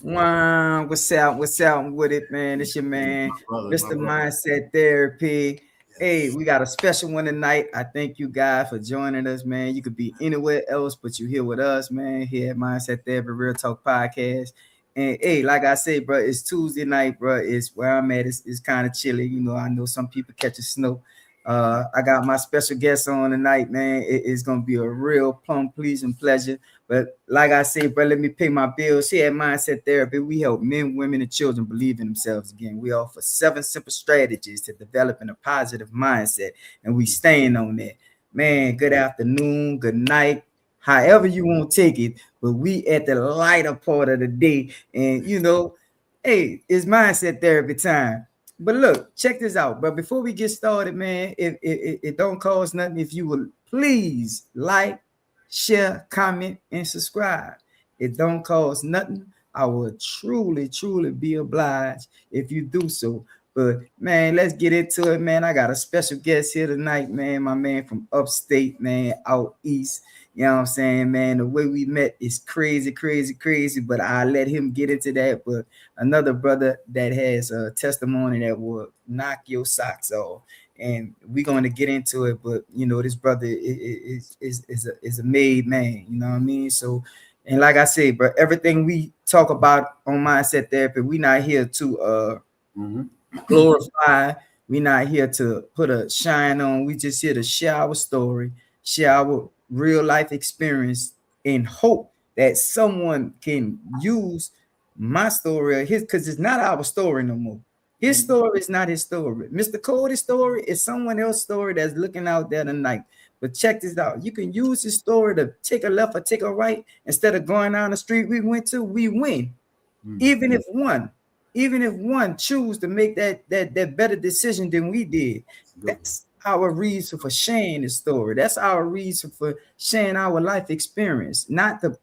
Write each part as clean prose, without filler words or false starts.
Wow, what's out with it, man? It's your man, My Mr. brother. Mindset Therapy. Hey, Yes. we got a special one tonight. I thank you guys for joining us, man. You could be anywhere else, but you're here with us, man, here at Mindset Therapy Real Talk Podcast. And hey, like I said, bro, it's Tuesday night, bro. It's where I'm at. It's kind of chilly. You know, I know some people catch a snow. I got my special guest on tonight, man. It's gonna be a real plum pleasing pleasure. But like I said, bro, let me pay my bills. Here at Mindset Therapy, we help men, women, and children believe in themselves again. We offer 7 simple strategies to developing a positive mindset, and we staying on that. Man, good afternoon, good night, however you want to take it. But we at the lighter part of the day, and hey, it's Mindset Therapy time. But look, check this out. But before we get started, man, it don't cost nothing if you will please like, share, comment, and subscribe. It don't cost nothing. I will truly, truly be obliged if you do so. But man, let's get into it, man. I got a special guest here tonight, man. My man from upstate, man, out east. You know what I'm saying, man? The way we met is crazy, crazy, crazy. But I let him get into that. But another brother that has a testimony that will knock your socks off, and we're going to get into it. But this brother is a made man. You know what I mean? So, and like I said, bro, everything we talk about on Mindset Therapy, we not here to glorify. We not here to put a shine on. We just here to share our story, share our real life experience, and hope that someone can use my story or his, because it's not our story no more. His story is not his story. Mr. Cody's story is someone else's story that's looking out there tonight. But check this out. You can use his story to take a left or take a right. Instead of going down the street we went to, we win. Even if one choose to make that better decision than we did. That's our reason for sharing the story. That's our reason for sharing our life experience, not to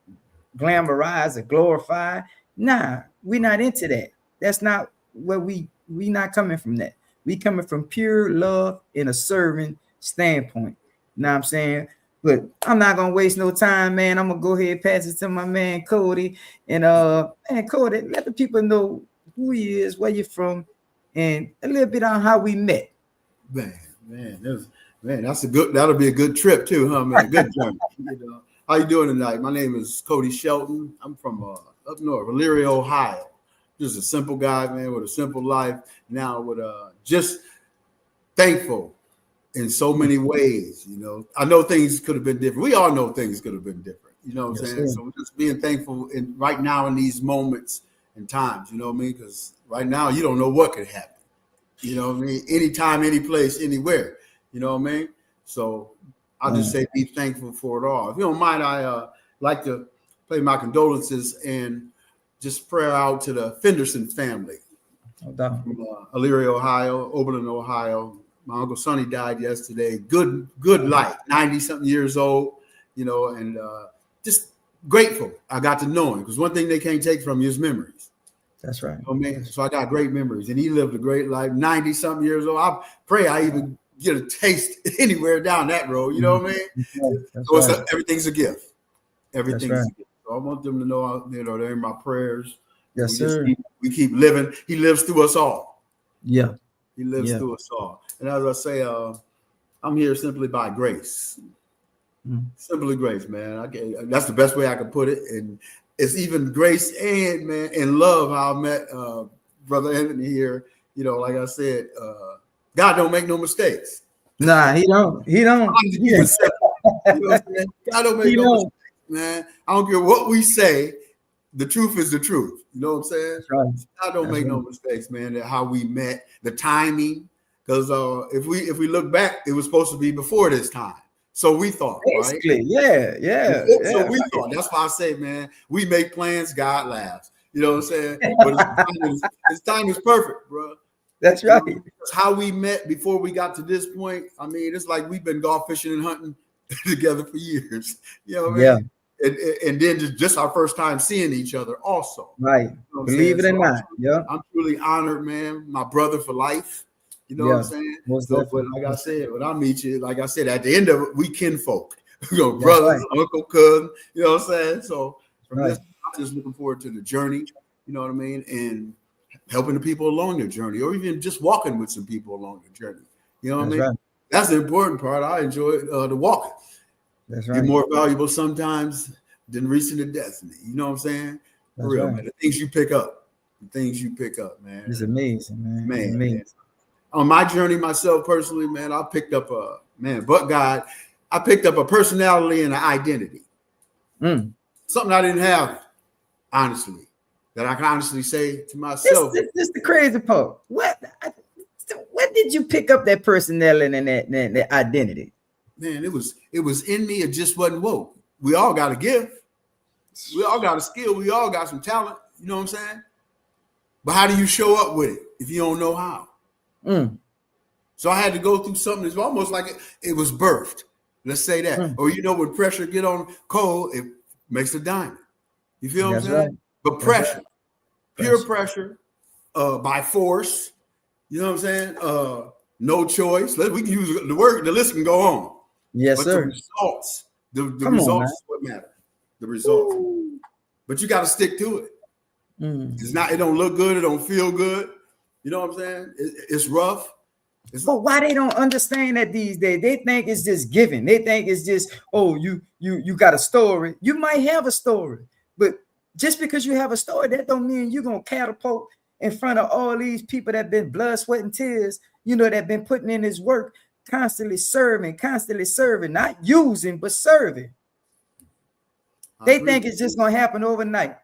glamorize or glorify. Nah, we're not into that. That's not where we not coming from that. We coming from pure love in a serving standpoint. You know what I'm saying? But I'm not gonna waste no time, man. I'm gonna go ahead and pass it to my man Cody. And man, Cody, let the people know who he is, where you're from, and a little bit on how we met. That'll be a good trip too, huh, man? Good journey. How you doing tonight? My name is Cody Shelton. I'm from up north, Elyria, Ohio. Just a simple guy, man, with a simple life. Now with just thankful in so many ways. I know things could have been different. We all know things could have been different. You know what I'm saying? Sir. So just being thankful in right now in these moments and times. You know what I mean? Because right now you don't know what could happen. You know what I mean? Anytime, any place, anywhere. You know what I mean? So I'll just say be thankful for it all. If you don't mind, I like to play my condolences and just prayer out to the Fenderson family from Elyria, Ohio, Oberlin, Ohio. My Uncle Sonny died yesterday. Good life, 90-something years old, and just grateful I got to know him, because one thing they can't take from you is memories. That's right. So I got great memories, and he lived a great life, 90-something years old. I pray I even get a taste anywhere down that road. You know what I mean? So everything's a gift. Everything's a gift. So I want them to know, they're in my prayers. Yes, sir. We keep living. He lives through us all. Yeah. He lives through us all. And as I say, I'm here simply by grace. Simply grace, man. That's the best way I can put it. And it's even grace and love how I met Brother Anthony here. Like I said, God don't make no mistakes. Nah, he don't. God don't make no mistakes, man. I don't care what we say. The truth is the truth. You know what I'm saying? Right. God don't make no mistakes, man. How we met, the timing. Because if we look back, it was supposed to be before this time. So we thought, basically, right? Yeah. So we thought. That's why I say, man, we make plans, God laughs. You know what I'm saying? But his time is perfect, bro. That's right. Because how we met before we got to this point, I mean, it's like we've been golf fishing and hunting together for years. You know what I mean? And then just our first time seeing each other also. Right. You know Believe it or not. Yeah. I'm truly honored, man. My brother for life. You know what I'm saying? So, but like I said, when I meet you, like I said, at the end of it, we kinfolk. Brothers, uncle, cousin. You know what I'm saying? So from this, I'm just looking forward to the journey. you know what I mean, and helping the people along their journey, or even just walking with some people along their journey. You know what I mean? Right. That's the important part. I enjoy the walk. That's You're right. more valuable sometimes than reaching the destiny. You know what I'm saying? For That's real, right. man. The things you pick up, man. It's amazing, man. It's Man, amazing. man. On my journey myself personally, man, I picked up but God, I picked up a personality and an identity. Something I didn't have, honestly, that I can honestly say to myself. This is the crazy part. When did you pick up that personality and that identity? Man, it was in me. It just wasn't woke. We all got a gift. We all got a skill. We all got some talent. You know what I'm saying? But how do you show up with it if you don't know how? So I had to go through something that's almost like it was birthed. Let's say that. Or when pressure get on coal, it makes a diamond. You feel what I'm saying? Right. But pressure, pure pressure, by force. You know what I'm saying? No choice. We can use the word. The list can go on. Yes, but sir. The results, the results is what matter. The results. Ooh. But you got to stick to it. It's not. It don't look good. It don't feel good. You know what I'm saying? It's rough. But why they don't understand that these days? They think it's just given. They think it's just, oh, you got a story. You might have a story, but just because you have a story, that don't mean you're gonna catapult in front of all these people that been blood, sweat, and tears. That been putting in this work, constantly serving, not using but serving. They think it's just gonna happen overnight.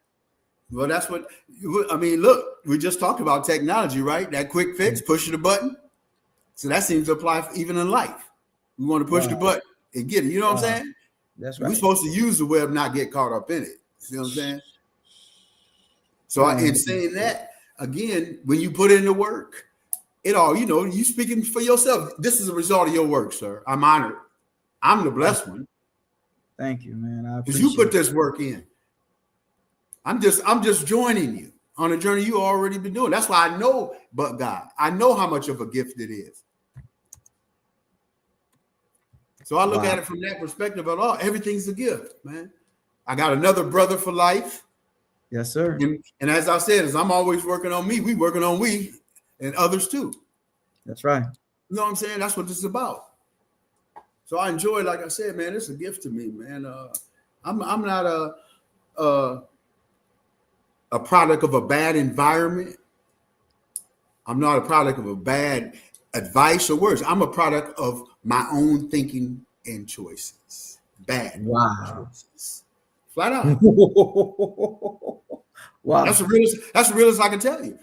Well, that's what I mean. Look, we just talked about technology, right? That quick fix, pushing the button. So that seems to apply even in life. We want to push the button and get it. You know what I'm saying? That's right. We're supposed to use the web, not get caught up in it. See what I'm saying? So in saying that, again, when you put in the work, it all, you speaking for yourself. This is a result of your work, sir. I'm honored. I'm the blessed one. Thank you, man. Because you put this work in. I'm just joining you on a journey you already been doing. That's why I know, but God, I know how much of a gift it is. So I look at it from that perspective at all. Everything's a gift, man. I got another brother for life. Yes, sir. And as I said, as I'm always working on me, we working on we and others too. That's right. You know what I'm saying? That's what this is about. So I enjoy, like I said, man, it's a gift to me, man. I'm not a product of a bad environment. I'm not a product of a bad advice or words. I'm a product of my own thinking and choices. Bad choices. Flat out. Wow. That's the realest I can tell you.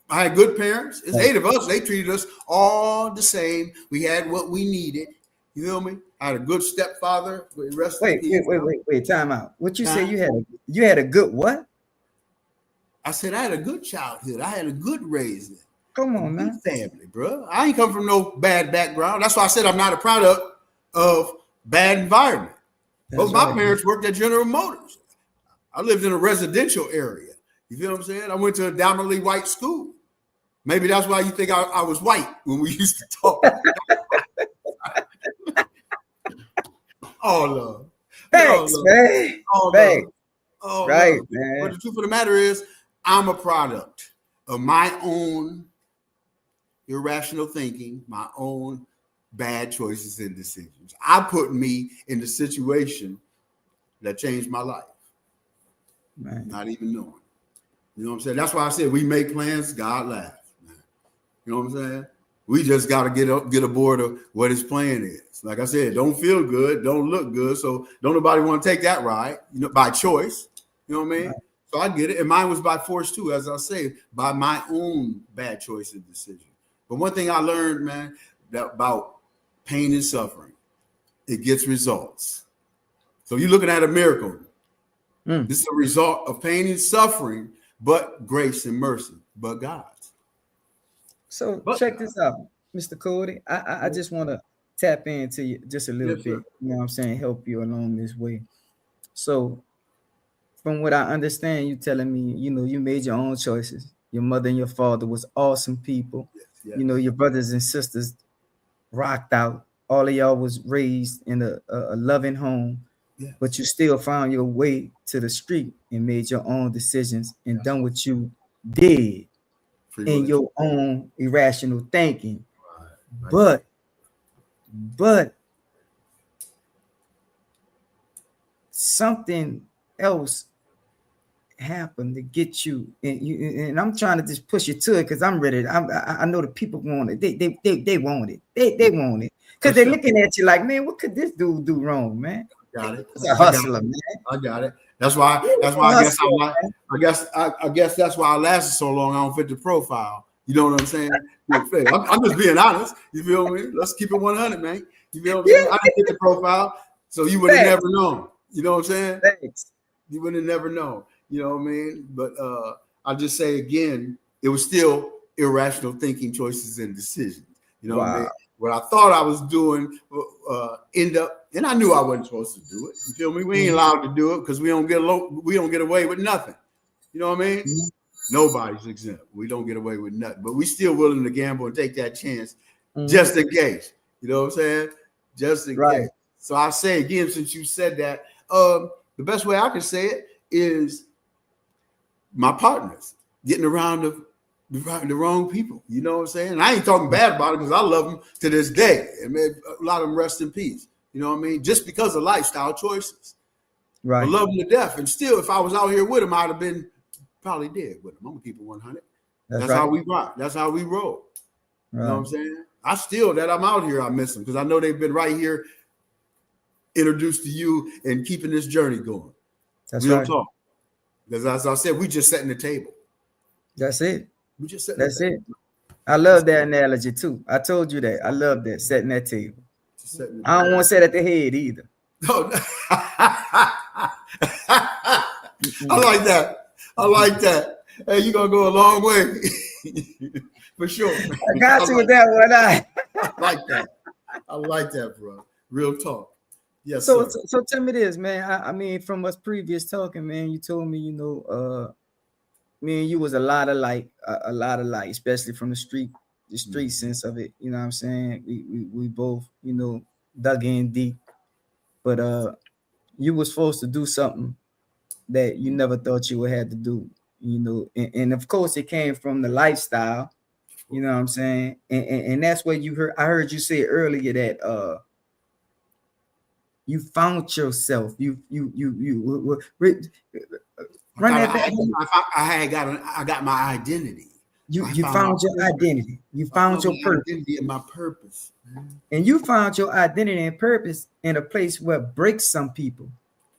I had good parents. It's 8 of us. They treated us all the same. We had what we needed. You feel me? I had a good stepfather. Wait. Time out. What you say? You had a good what? I said I had a good childhood. I had a good raising. Come on, man. Family, bro. I ain't come from no bad background. That's why I said I'm not a product of bad environment. Both my parents worked at General Motors. I lived in a residential area. You feel what I'm saying? I went to a dominantly white school. Maybe that's why you think I was white when we used to talk. All love. Thanks, man. All Thanks. All right, love. man. But the truth of the matter is, I'm a product of my own irrational thinking, my own bad choices and decisions. I put me in the situation that changed my life. Man. Not even knowing. You know what I'm saying? That's why I said we make plans, God laughs. You know what I'm saying? We just got to get aboard of what his plan is. Like I said, don't feel good, don't look good. So don't nobody want to take that ride, by choice. You know what I mean? Right. So I get it. And mine was by force too, as I say, by my own bad choice and decision. But one thing I learned, man, about pain and suffering, it gets results. So you're looking at a miracle. This is a result of pain and suffering, but grace and mercy, but God's. So check this out, Mr. Cody. I just want to tap into you just a little bit. You know what I'm saying? Help you along this way. So from what I understand, you telling me, you made your own choices. Your mother and your father was awesome people. Yes. Your brothers and sisters rocked out. All of y'all was raised in a loving home. Yes. but you still found your way to the street and made your own decisions and Yes. done what you did Free in will. your own irrational thinking. Right. Right. But something else happened to get you, and I'm trying to just push you to it because I'm ready. I know the people want it. They want it. They want it For because they're sure. looking at you like, man, what could this dude do wrong, man? Got it. It's a I got hustler, it. man. I got it. That's why. That's It's a why I guess hustler, I'm like. man. I guess that's why I lasted so long. I don't fit the profile. You know what I'm saying? I'm just being honest. You feel me? Let's keep it 100, man. You feel me? Yeah, I didn't fit the profile, so you would have never thanks, known. You know what I'm saying? thanks. You would have never known. You know what I mean? But I'll just say again, it was still irrational thinking, choices, and decisions. You know what I mean? Wow. What I thought I was doing end up, and I knew I wasn't supposed to do it. You feel me? We ain't allowed to do it because we don't get away with nothing. You know what I mean? Mhm. Nobody's exempt. We don't get away with nothing, but we still willing to gamble and take that chance Mhm. just in case. You know what I'm saying? Just in Right. case. So I say again, since you said that, the best way I can say it is my partners getting around the wrong people. You know what I'm saying? And I ain't talking bad about it because I love them to this day. And man, a lot of them rest in peace. You know what I mean? Just because of lifestyle choices. But Right. love them to death. And still, if I was out here with them, I'd have been probably dead with them. I'm gonna keep it 100. That's That's how right. we rock. That's how we roll. You know what Right. I'm saying? I still, that I'm out here, I miss them because I know they've been right here, introduced to you, and keeping this journey going. That's Real right. talk. Because as I said, we just setting the table. That's it. We just setting the That's table. it. I love that analogy too. I told you that. I love that setting that table. Just setting the I don't table. want to set at the head either. No. I Mm-mm. like that. I like that. Hey, you're gonna go a long way. For sure. I got you with that one. I like that. I like that, bro. Real talk. Yes, So, sir. so tell me this, man. I mean, from us previous talking, man, you told me, me and you was a lot of like, especially from the street sense of it. You know what I'm saying? We both, dug in deep, but you was supposed to do something that you never thought you would have to do. And of course, it came from the lifestyle. You know what I'm saying? And that's what you heard. I heard you say earlier that you found yourself. Run that back. I got my identity. You found your identity. You I found found your my purpose. identity and my purpose. Man. And you found your identity and purpose in a place where it breaks some people.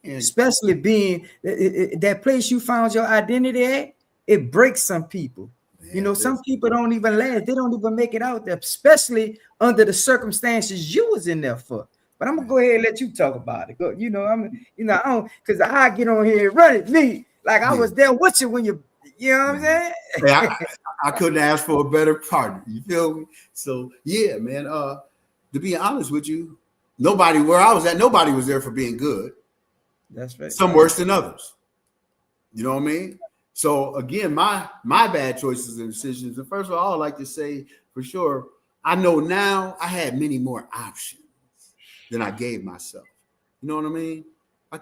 And Especially being that place you found your identity at, it breaks some people. man, Some people don't even last. They don't even make it out there, especially under the circumstances you was in there for. But I'm gonna go ahead and let you talk about it. Go, I don't, because I get on here and run it me like I was there with you when you know what I'm saying? hey, I couldn't ask for a better partner. You feel me? So yeah, man. To be honest with you, nobody where I was at, nobody was there for being good. That's right. Some worse than others. You know what I mean? So again, my bad choices and decisions. And first of all, I like to say for sure, I know now I had many more options than I gave myself. You know what I mean?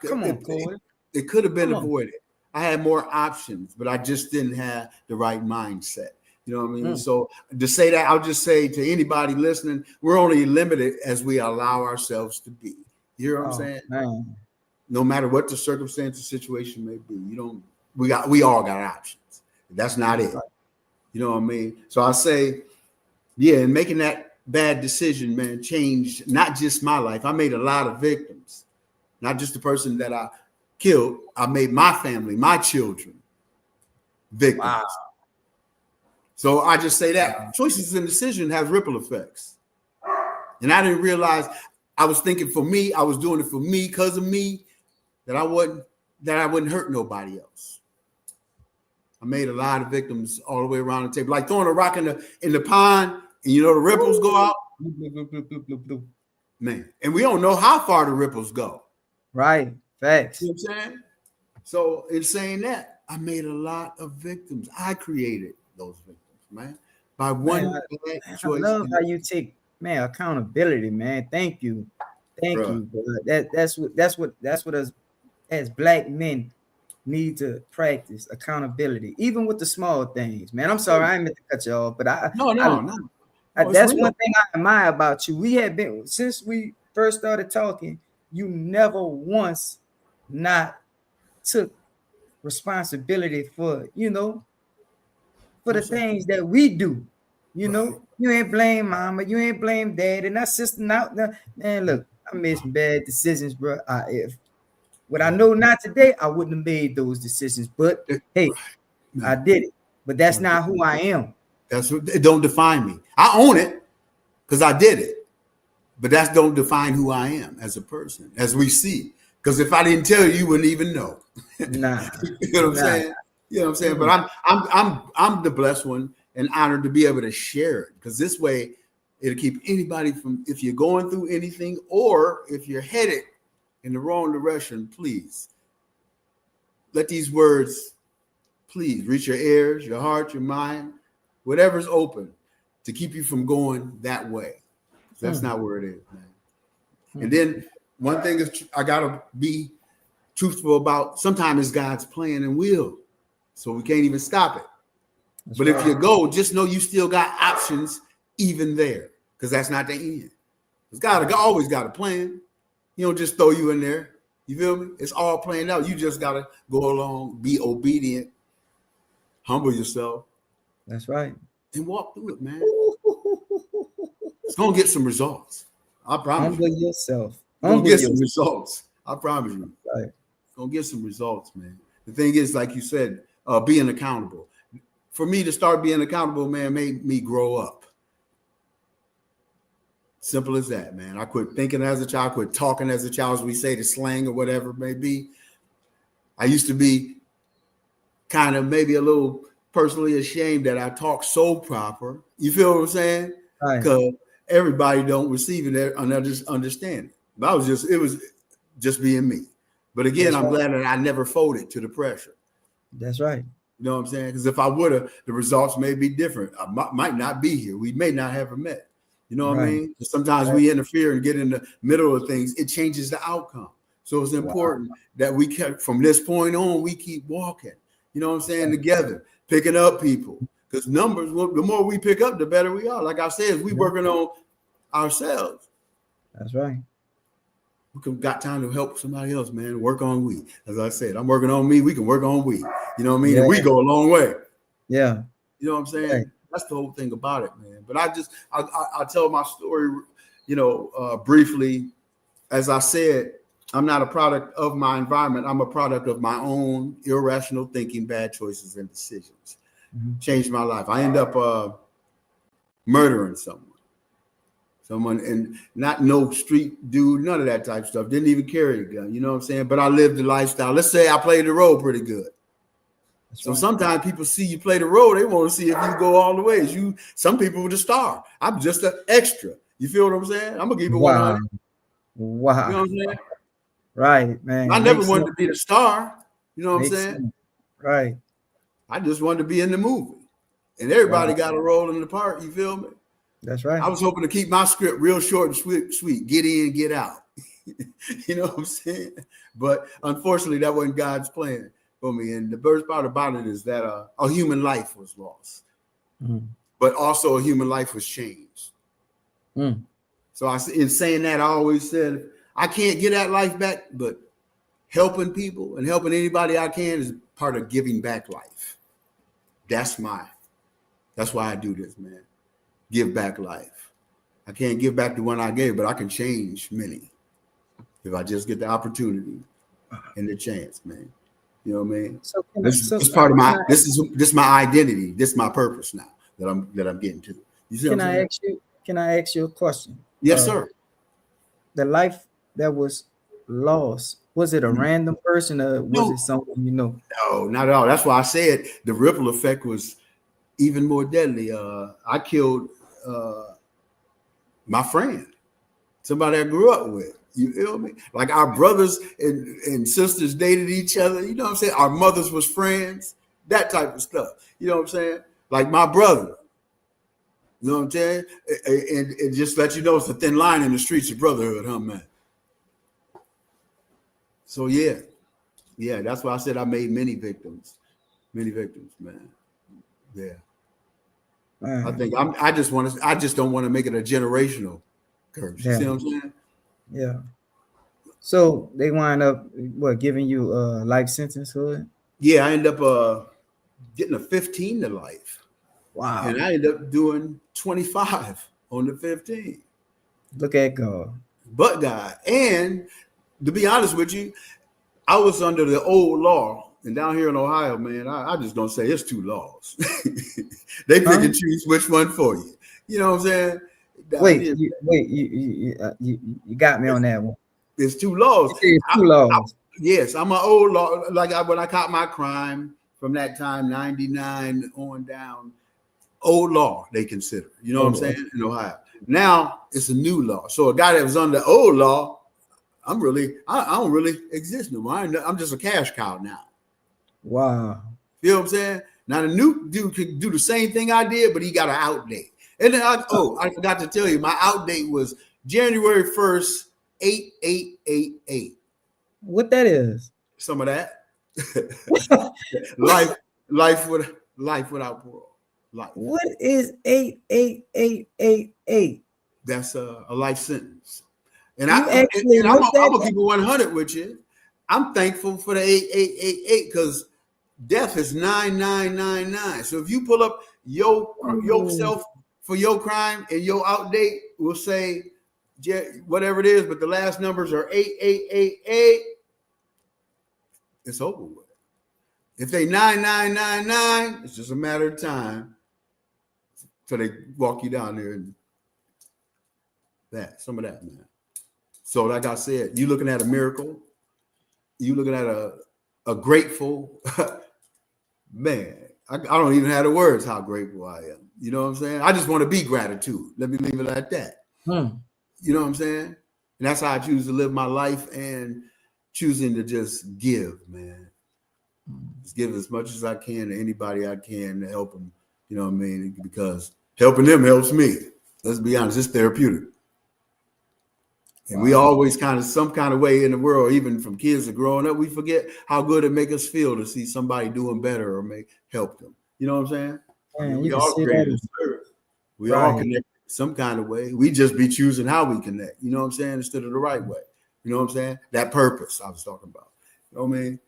Come on, Corey. It could have been Come on. avoided. I had more options, but I just didn't have the right mindset. You know what I mean? So to say that, I'll just say to anybody listening, we're only limited as we allow ourselves to be. You hear what I'm saying? Man. No matter what the circumstance or situation may be, we all got options. That's not it. You know what I mean? So I say, yeah, and making that bad decision, man, changed not just my life. I made a lot of victims, not just the person that I killed. I made my family, my children victims. Wow. So I just say that choices and decision have ripple effects. And I didn't realize I was thinking for me, I was doing it for me because of me, that I wouldn't hurt nobody else. I made a lot of victims all the way around the table, like throwing a rock in the pond, and the ripples go out. Man, and we don't know how far the ripples go. Right. Facts. You know what I'm saying? So in saying that, I made a lot of victims. I created those victims, man. By one bad choice. I love how you take accountability, man. Thank you. Thank Bruh. you, bro. That's what us as black men need to practice accountability, even with the small things, man. I'm sorry, I ain't meant to cut you off, but No, I, no, no. I No, it's that's one real. thing I admire about you. We have been since we first started talking. You never once not took responsibility for for No, the sir. things that we do. Right. You ain't blame mama, you ain't blame dad, and that sister. Now, man, look, I made some bad decisions, bro. If what I know not today, I wouldn't have made those decisions. But hey, I Man, did it. But that's not who I am. that's what it don't define me. I own it because I did it, but that don't define who I am as a person, as we see. Because if I didn't tell you, you wouldn't even know. Nah, You know what I'm nah. saying? You know what I'm saying? But Mm, I'm the blessed one and honored to be able to share it because this way it'll keep anybody from, if you're going through anything or if you're headed in the wrong direction, please let these words please reach your ears, your heart, your mind, whatever's open to keep you from going that way. That's mm, not where it is, man. And mm. then one thing is I gotta be truthful about. Sometimes it's God's plan and will, so we can't even stop it. That's But if right. you go, just know you still got options even there, because that's not the end. It's God Right. always got a plan. He don't just throw you in there. You feel me? It's all planned out. You just gotta go along, be obedient, humble yourself, That's right. and walk through it, man. It's gonna get some results. I promise Humble you. yourself. You're gonna Humble get some yourself. results. I promise you. Right. Gonna get some results, man. The thing is, like you said, being accountable. For me to start being accountable, man, made me grow up. Simple as that, man. I quit thinking as a child, quit talking as a child, as we say, the slang or whatever it may be. I used to be kind of maybe a little personally ashamed that I talk so proper. You feel what I'm saying? Right. Because everybody don't receive it and understand it. But it was just being me. But again, That's I'm right. glad that I never folded to the pressure. That's right. You know what I'm saying? Because if I would have, the results may be different. I might not be here. We may not have met. You know what I Right. mean? Sometimes Right. we interfere and get in the middle of things. It changes the outcome. So it's Wow. important that we kept from this point on, we keep walking. You know what I'm saying? Right. Together, picking up people. Because numbers, the more we pick up, the better we are. Like I said, we Yeah. working on ourselves. That's right. We got time to help somebody else, man. Work on we. As I said, I'm working on me. We can work on we. You know what I mean? Yeah. And we go a long way. Yeah. You know what I'm Right. saying? That's the whole thing about it, man. But I tell my story, briefly. As I said, I'm not a product of my environment. I'm a product of my own irrational thinking, bad choices, and decisions. Mhm. Changed my life. I end up murdering someone, and not no street dude, none of that type of stuff. Didn't even carry a gun. You know what I'm saying? But I lived the lifestyle. Let's say I played the role pretty good. That's So right. sometimes people see you play the role, they want to see if you go all the ways. Some people were the star. I'm just an extra. You feel what I'm saying? I'm gonna keep it Wow. 100. You know Wow. what I'm saying? Right, I man. never Makes wanted sense. to be the star. You know what I'm Makes saying? sense. Right. I just wanted to be in the movie. And everybody Wow. got a role in the part. You feel me? That's right. I was hoping to keep my script real short and sweet. Get in, get out. You know what I'm saying? But unfortunately, that wasn't God's plan for me. And the worst part about it is that a human life was lost, Mm. but also a human life was changed. Mm. So in saying that, I always said, I can't get that life back, but helping people and helping anybody I can is part of giving back life. That's why I do this, man. Give back life. I can't give back the one I gave, but I can change many if I just get the opportunity and the chance, man. You know what I mean? So can I, This so is part of can my I this is my identity. This is my purpose now that I'm getting to. You see what I'm can I saying? ask you can I ask you a question? Yes, Uh sir. the life that was lost, was it a random person or was No, it someone you know? no, not at all. That's why I said the ripple effect was even more deadly. I killed my friend, somebody I grew up with. You feel me? Like our brothers and sisters dated each other. You know what I'm saying? Our mothers was friends. That type of stuff. You know what I'm saying? Like my brother. You know what I'm saying? And just let you know it's a thin line in the streets of brotherhood, huh, man? So yeah, that's why I said I made many victims, man. Yeah, I Man, think I just don't want to make it a generational curse. You yeah, see what I'm saying? yeah. So they wind up what giving you a life sentence for it? Yeah, I end up getting a 15 to life, and Wow. I end up doing 25 on the 15. Look at God. But God, and to be honest with you, I was under the old law, and down here in Ohio, man, I just don't say it's two laws. They pick Huh? and choose which one for you. You know what I'm saying? Down Wait, here, you got me on it's, that one. it's two laws. You said two laws. Yes, I'm an old law. When I caught my crime from that time, 99 on down, old law they consider. You know what I'm Oh, saying? In Ohio. Now it's a new law. So a guy that was under old law, I don't really exist no more. I'm just a cash cow now. wow. You know what I'm saying? Now the new dude can do the same thing I did, but he got an outdate. And then I forgot to tell you, my outdate was January 1st, 8888. What that is? Some of that. life, life without parole. Life. What is 88888? That's a life sentence. And You actually I'm looked at gonna that? keep it 100 with you. I'm thankful for the 8888 because death is 9999. So if you pull up Oh, yourself for your crime and your outdate, we'll say whatever it is, but the last numbers are 8888. It's over with. If they 9999, it's just a matter of time till they walk you down there and some of that, man. So, like I said, you looking at a miracle, you looking at a grateful man. I don't even have the words how grateful I am. You know what I'm saying? I just want to be gratitude. Let me leave it like that. You know what I'm saying? And that's how I choose to live my life and choosing to just give, man. Just give as much as I can to anybody I can to help them. You know what I mean? Because helping them helps me. Let's be honest, it's therapeutic. And we always kind of some kind of way in the world, even from kids that growing up, we forget how good it make us feel to see somebody doing better or help them. You know what I'm saying? I mean, man, you we can all see created that. a service. We all Right. connect some kind of way. We just be choosing how we connect. You know what I'm saying? Instead of the right way. You know what I'm saying? That purpose I was talking about. You know what I mean?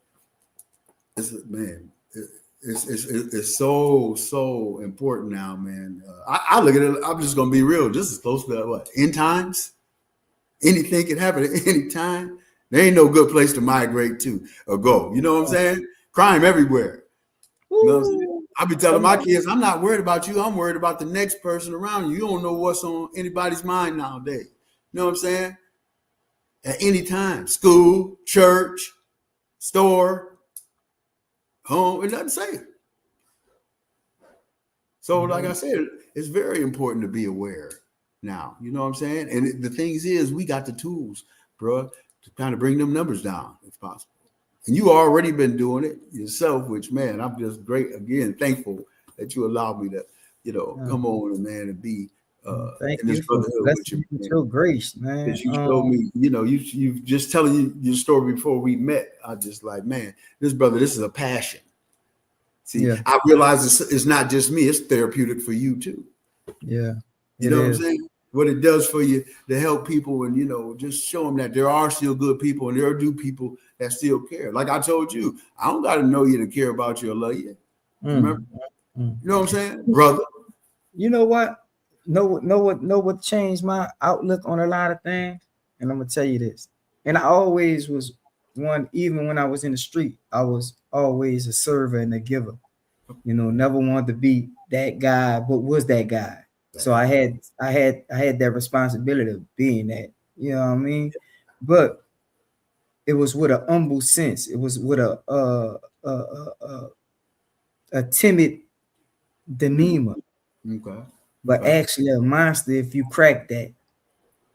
It's so important now, man. I look at it. I'm just gonna be real. This is close to what end times. Anything can happen at any time. There ain't no good place to migrate to or go. You know what I'm saying? Crime everywhere. You know what I'm saying? Woo. I be telling Come my on. kids, I'm not worried about you. I'm worried about the next person around you. You don't know what's on anybody's mind nowadays. You know what I'm saying? At any time, school, church, store, home, it doesn't say. So, like I said, it's very important to be aware now. You know what I'm saying? And the thing is, we got the tools, bro, to kind of bring them numbers down if possible. And you already been doing it yourself, which, man, I'm just thankful that you allowed me to, come on, man, and be Thank in this you for brotherhood with you, blessing me with man. your grace, man. Because you showed me, you just telling you your story before we met. I just like, man, this is a passion. See, Yeah, I realize it's not just me, it's therapeutic for you too. yeah, You it know what I'm is. saying? What it does for you to help people and, just show them that there are still good people and there are people that still care. Like I told you, I don't got to know you to care about you or love you. Remember? Mm. You know what I'm saying? Brother. You know what? Know what changed my outlook on a lot of things? And I'm gonna tell you this. And I always was one, even when I was in the street, I was always a server and a giver. Never wanted to be that guy, but was that guy. So I had that responsibility of being that. You know what I mean? But it was with a humble sense. It was with a timid demeanor, Okay. but Okay. actually a monster if you crack that.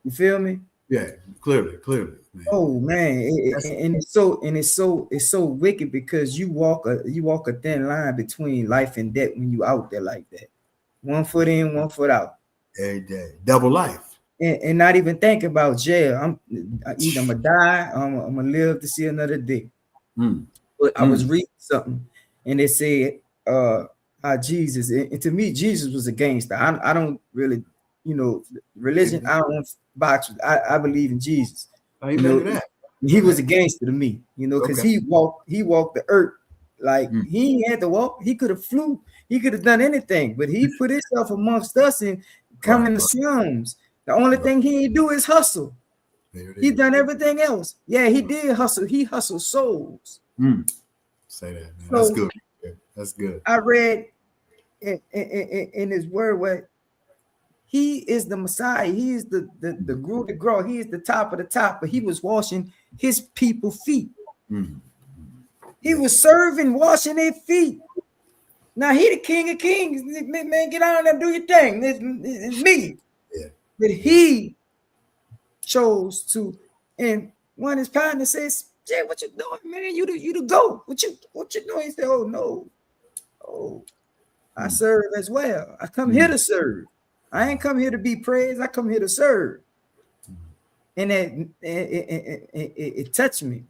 You feel me? Yeah, clearly, man. Oh man, That's and it's so wicked because you walk a thin line between life and death when you out there like that. One foot in, one foot out. every day. Double life. and not even think about jail. Either I'm gonna die, or I'm gonna live to see another day. Mm. But I was Mm. reading something, and it said, how Jesus, and to me, Jesus was a gangster. I don't really, religion. Amen. I don't box. I believe in Jesus. You Amen know, to that. he Go was a ahead. gangster to me. Because Okay. he walked the earth like Mm. he ain't had to walk. He could have flew. He could have done anything, but he put himself amongst us and come Right. in the Right. slums. The only Right. thing he ain't do is hustle. There it He is. done everything else. Yeah, he did hustle. He hustled souls. Mm. Say that, man. That's So good. That's good. I read in his word where he is the Messiah. He is the Gru de Gras. He is the top of the top, but he was washing his people feet. Mm. He was serving, washing their feet. Now he the King of Kings. Man, get on there, do your thing. It's me. Yeah. But Yeah. he chose to, and one of his partners says, Jay, what you doing, man? You the GOAT. What you doing? He said, oh no. Oh, I Mm. serve as well. I come here Mm. to serve. I ain't come here to be praised. I come here to serve. And it touched me.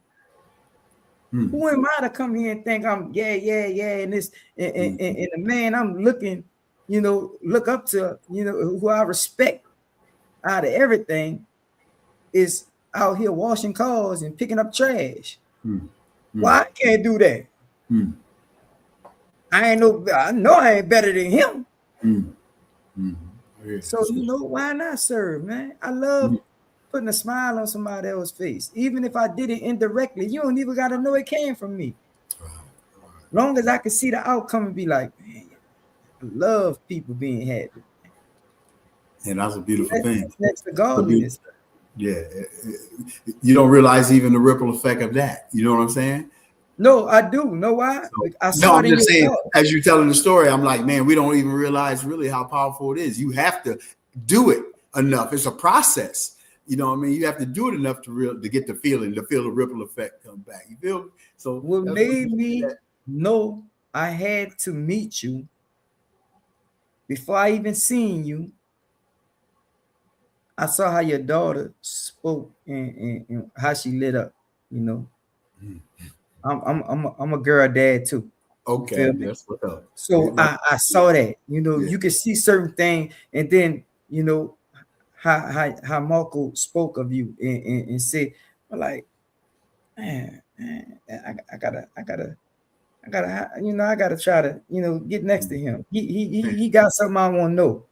Mm. Who am I to come here and think I'm yeah, and this Mm. and the man I'm looking, look up to, who I respect out of everything is out here washing cars and picking up trash. Mm. Mm. Why I can't do that? Mm. I know I ain't better than him. Mm. Mm. Yeah, So that's good. why not serve, man? I love Mm. putting a smile on somebody else's face, even if I did it indirectly. You don't even gotta know it came from me. Right. Long as I can see the outcome and be like, man, I love people being happy. And that's a beautiful That's thing. next to A beautiful, godliness. yeah. You don't realize even the ripple effect of that. You know what I'm saying? No, I do. Know why? So, I no, saw it I'm in just your saying, thought. as you're telling the story, I'm like, man, we don't even realize really how powerful it is. You have to do it enough. It's a process. You know what I mean? You have to do it enough to get the feeling, to feel the ripple effect come back. You feel me? So What that's what made you say me that. know I had to meet you before I even seen you. I saw how your daughter spoke and how she lit up. You know, I'm a girl dad too. You feel Okay, me? that's what up. So I saw that. Yeah. You can see certain things, and then how Marco spoke of you and said, like, man, I gotta try to get next to him. He got something I want to know.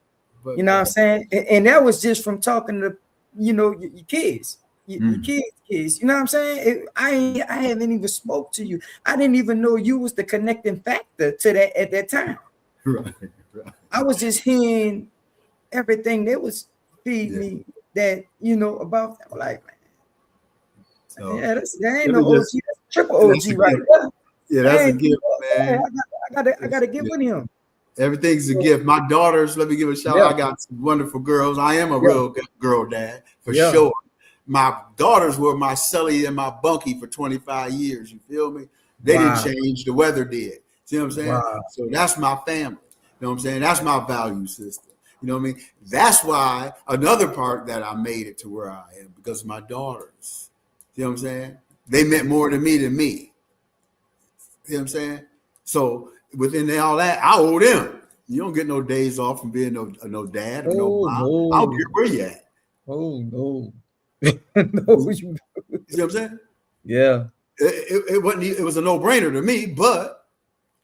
You But know what I'm saying? And that was just from talking to your kids, your mm, kids. You know what I'm saying? I haven't even spoke to you. I didn't even know you was the connecting factor to that at that time. right, right. I was just hearing everything they was feed Yeah. me that about. I'm like, So yeah, that ain't let no me OG, just that's triple that's a OG right gift. there. Yeah, that's a And gift, yeah, man. I gotta get with him. Everything's a So, gift. My daughters, let me give a shout out. yeah, I got some wonderful girls. I am a yeah, real good girl dad for yeah. sure. My daughters were my Sully and my Bunky for 25 years. You feel me? They didn't Wow, change. The weather did. See what I'm saying? wow. So that's my family. You know what I'm saying? That's my value system. You know what I mean? That's why another part that I made it to where I am because of my daughters. See what I'm saying? They meant more to me than me. You know what I'm saying? So within all that, I owe them. You don't get no days off from being no dad or no Oh mom. I don't care no, where you at. oh no, no. You see what I'm saying? Yeah, It wasn't. It was a no brainer to me. But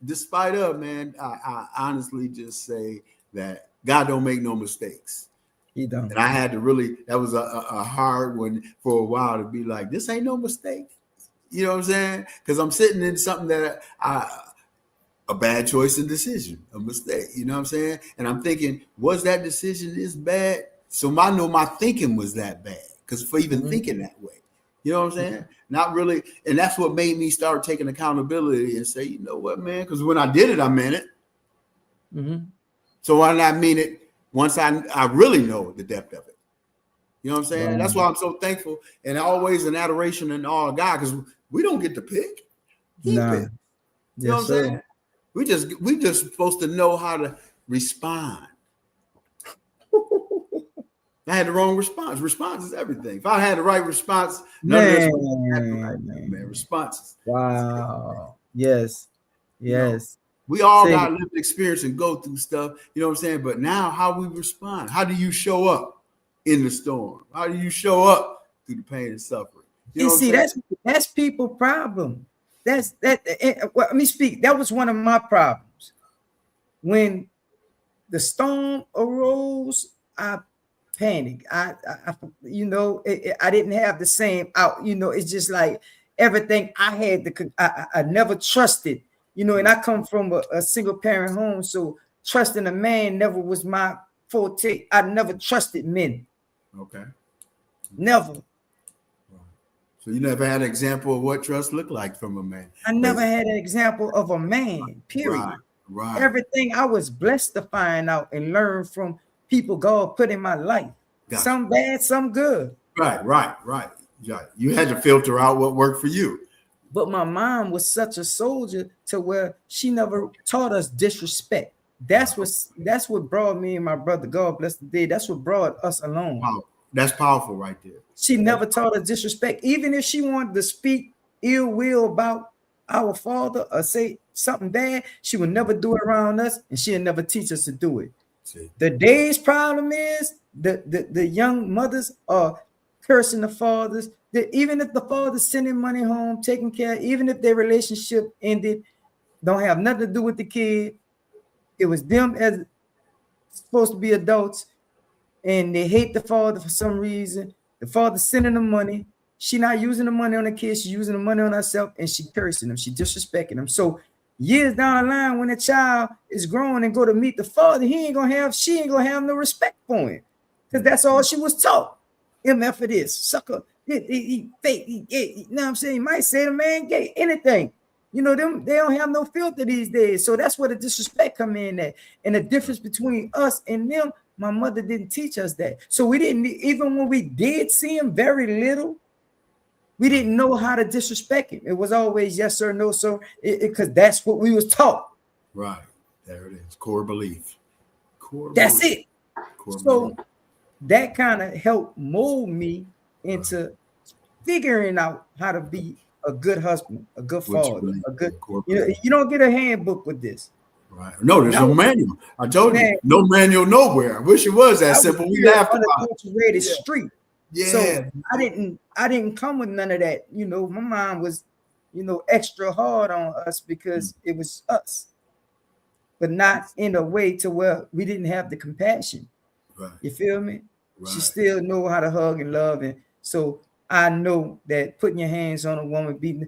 despite of man, I honestly just say that God don't make no mistakes. he And done. I had to really. That was a hard one for a while to be like, this ain't no mistake. You know what I'm saying? Because I'm sitting in something that a bad choice and decision, a mistake. You know what I'm saying? And I'm thinking, was that decision this bad? So I know my thinking was that bad because for even Mhm. thinking that way, you know what I'm saying? Not really. And that's what made me start taking accountability and say, you know what, man? Because when I did it, I meant it. Mhm. So why not mean it once I really know the depth of it? You know what I'm saying? Wow. That's why I'm so thankful and always an adoration in all God because we don't get to pick. He Nah. picked. You know what Yes, I'm sir. saying? We just supposed to know how to respond. I had the wrong response. Response is everything. If I had the right response, none of this would happen right now, man. Responses. Wow. Yes. You know, Yes. we all Say got lived experience and go through stuff. You know what I'm saying? But now, how we respond? How do you show up in the storm? How do you show up through the pain and suffering? You know and what I'm see, saying? that's people problem. That's that. Well, let me speak. That was one of my problems when the storm arose. I panicked. I didn't have the same out. It's just like everything I had to. I never trusted. And I come from a single parent home, so trusting a man never was my forte. I never trusted men. Okay. Never. So you never had an example of what trust looked like from a man. I never had an example of a man, period. Right. Everything I was blessed to find out and learn from people God put in my life. Gotcha. Some bad, some good. Right. You had to filter out what worked for you. But my mom was such a soldier to where she never taught us disrespect. That's what brought me and my brother, God bless the day. That's what brought us along. Wow. That's powerful right there. She never taught us disrespect. Even if she wanted to speak ill will about our father or say something bad, she would never do it around us, and she'll never teach us to do it. See. The day's problem is the young mothers are cursing the fathers. Even if the father's sending money home, taking care, even if their relationship ended, don't have nothing to do with the kid. It was them as supposed to be adults, and they hate the father for some reason. The father's sending the money. She not using the money on the kids. She's using the money on herself, and she cursing them. She disrespecting them. So years down the line, when a child is grown and go to meet the father, she ain't gonna have no respect for him, because that's all she was taught. MF it is sucker. He fake. You know what I'm saying? You might say the man gay, anything. Them, they don't have no filter these days. So that's where the disrespect come in at. And the difference between us and them, my mother didn't teach us that. So we didn't, even when we did see him very little, we didn't know how to disrespect him. It was always yes sir, no sir, because that's what we was taught. Right. There it is. Core belief. That's it. So that kind of helped mold me into figuring out how to be a good husband, a good father, a good. You don't get a handbook with this. Right. No, there's no manual. I told you, no manual nowhere. I wish it was that simple. We laughed about it. Street. Yeah. So I didn't come with none of that. My mom was, extra hard on us because it was us, but not in a way to where we didn't have the compassion. Right. You feel me? Right. She still know how to hug and love, and so I know that putting your hands on a woman, beating,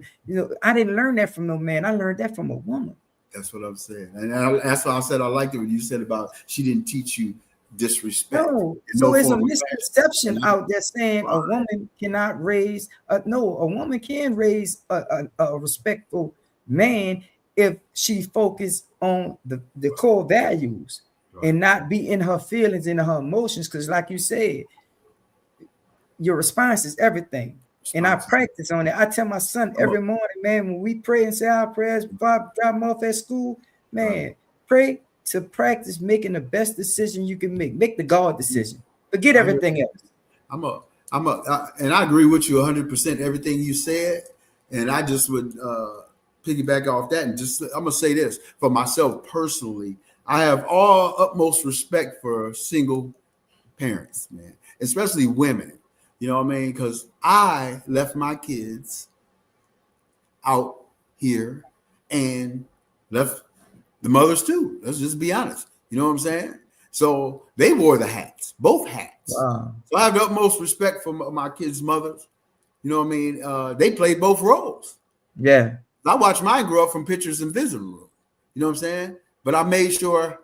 I didn't learn that from no man. I learned that from a woman. That's what I'm saying. And that's why I said I liked it when you said about she didn't teach you disrespect. No. So it's a misconception out there saying a woman cannot raise. A woman can raise a respectful man if she focus on the core values and not be in her feelings and her emotions. Because like you said, your response is everything. And I practice on it. I tell my son every morning, man, when we pray and say our prayers before I drop him off at school, man, pray to practice making the best decision you can make. Make the God decision. Forget everything else. And I agree with you 100%, everything you said. And I just would piggyback off that. And just, I'm going to say this for myself personally. I have all utmost respect for single parents, man, especially women. You know what I mean? Because I left my kids out here and left the mothers too. Let's just be honest. You know what I'm saying? So they wore the hats, both hats. Wow. So I have the utmost respect for my kids' mothers. You know what I mean? They played both roles. Yeah. I watched mine grow up from pictures in visiting room. You know what I'm saying? But I made sure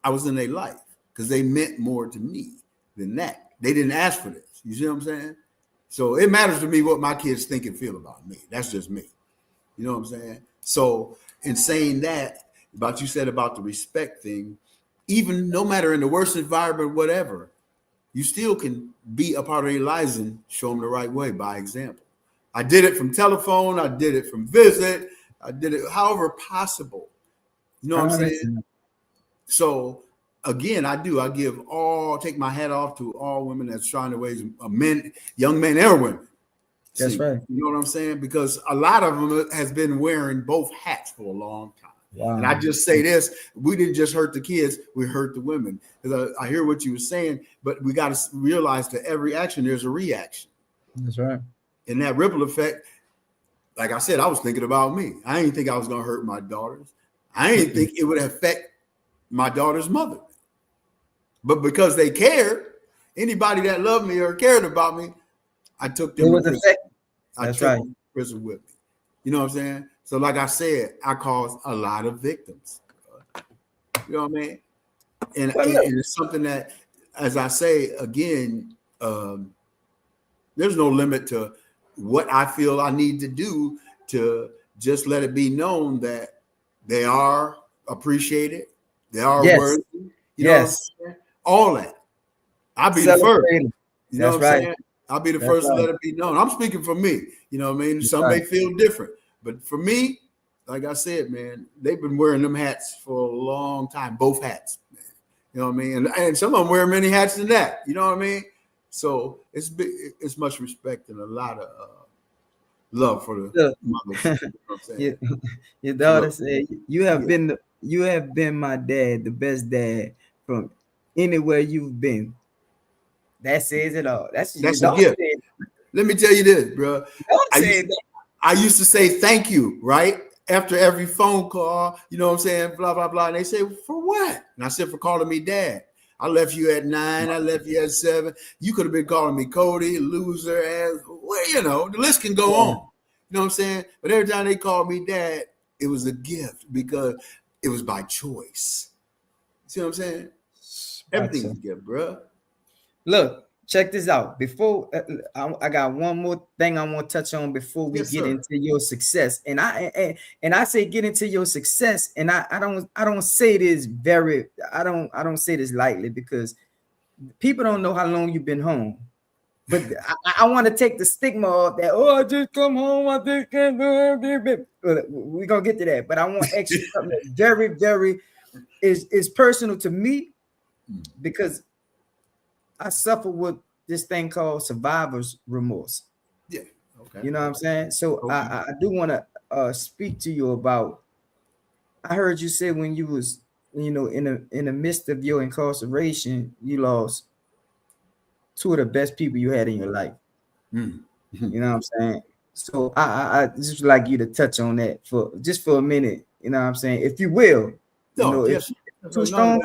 I was in their life because they meant more to me than that. They didn't ask for this. You see what I'm saying? So it matters to me what my kids think and feel about me. That's just me. You know what I'm saying? So in saying that, about you said about the respect thing, even no matter in the worst environment, whatever, you still can be a part of their lives and show them the right way by example. I did it from telephone. I did it from visit. I did it however possible. You know what I'm saying? So again, I do. I take my hat off to all women that's trying to raise men, young men and women. That's right. You know what I'm saying? Because a lot of them has been wearing both hats for a long time. Wow. And I just say this: we didn't just hurt the kids; we hurt the women. Because I hear what you were saying, but we got to realize that every action there's a reaction. That's right. And that ripple effect, like I said, I was thinking about me. I didn't think I was going to hurt my daughters. I didn't think it would affect my daughter's mother. But because they cared, anybody that loved me or cared about me, I took them to prison. I took them to prison with me. You know what I'm saying? So like I said, I caused a lot of victims. You know what I mean? And it's something that, as I say, again, there's no limit to what I feel I need to do to just let it be known that they are appreciated. They are worthy. You know what I'm saying? All that. I'll be the first. You know what I'm saying? I'll be the first to let it be known. I'm speaking for me. You know what I mean? Some may feel different. But for me, like I said, man, they've been wearing them hats for a long time, both hats. Man. You know what I mean? And some of them wear many hats than that. You know what I mean? So it's much respect and a lot of love for the mothers. You know what I'm saying? Your daughter said, "You have been my dad, the best dad from anywhere you've been." That says it all. That's a gift. Let me tell you this, bro. I used to say thank you, right? After every phone call, you know what I'm saying? Blah, blah, blah. And they say, for what? And I said, for calling me dad. I left you at 9. I left you at 7. You could have been calling me Cody, loser, ass. Well, you know, the list can go on. You know what I'm saying? But every time they called me dad, it was a gift because it was by choice. See what I'm saying? Everything's a gift, bro. Look. Check this out. Before I got one more thing I want to touch on before we get into your success. And I say get into your success. And I don't say this I don't say this lightly because people don't know how long you've been home. But I want to take the stigma off that. Oh, I just come home. I just can't do it. We're gonna get to that. But I want to ask you something that's very, very is personal to me because I suffer with this thing called survivor's remorse. Yeah. Okay. You know what I'm saying? So I do want to speak to you about. I heard you say when you was, you know, in the midst of your incarceration, you lost 2 of the best people you had in your life. You know what I'm saying? So I just would like you to touch on that for a minute. You know what I'm saying? If you will. Yes. Too strong.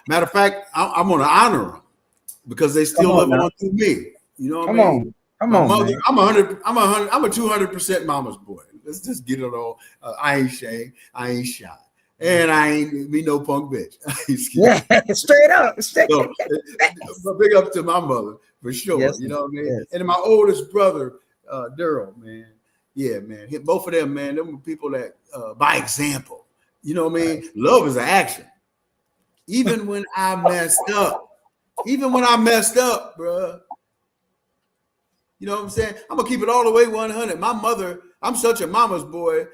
Matter of fact, I'm going to honor them. Because they still live on through me. You know what I mean? Come on, mother, man. I'm a 200% mama's boy. Let's just get it all. I ain't shame. I ain't shy. And I ain't be no punk bitch. Straight up. So, but big up to my mother for sure. Yes, you know what I mean? Yes. And my oldest brother, Daryl, man. Yeah, man. Both of them, man, them were people that by example. You know what I mean? Love is an action. Even when I messed up. Bro. You know what I'm saying? I'm going to keep it all the way 100. My mother, I'm such a mama's boy.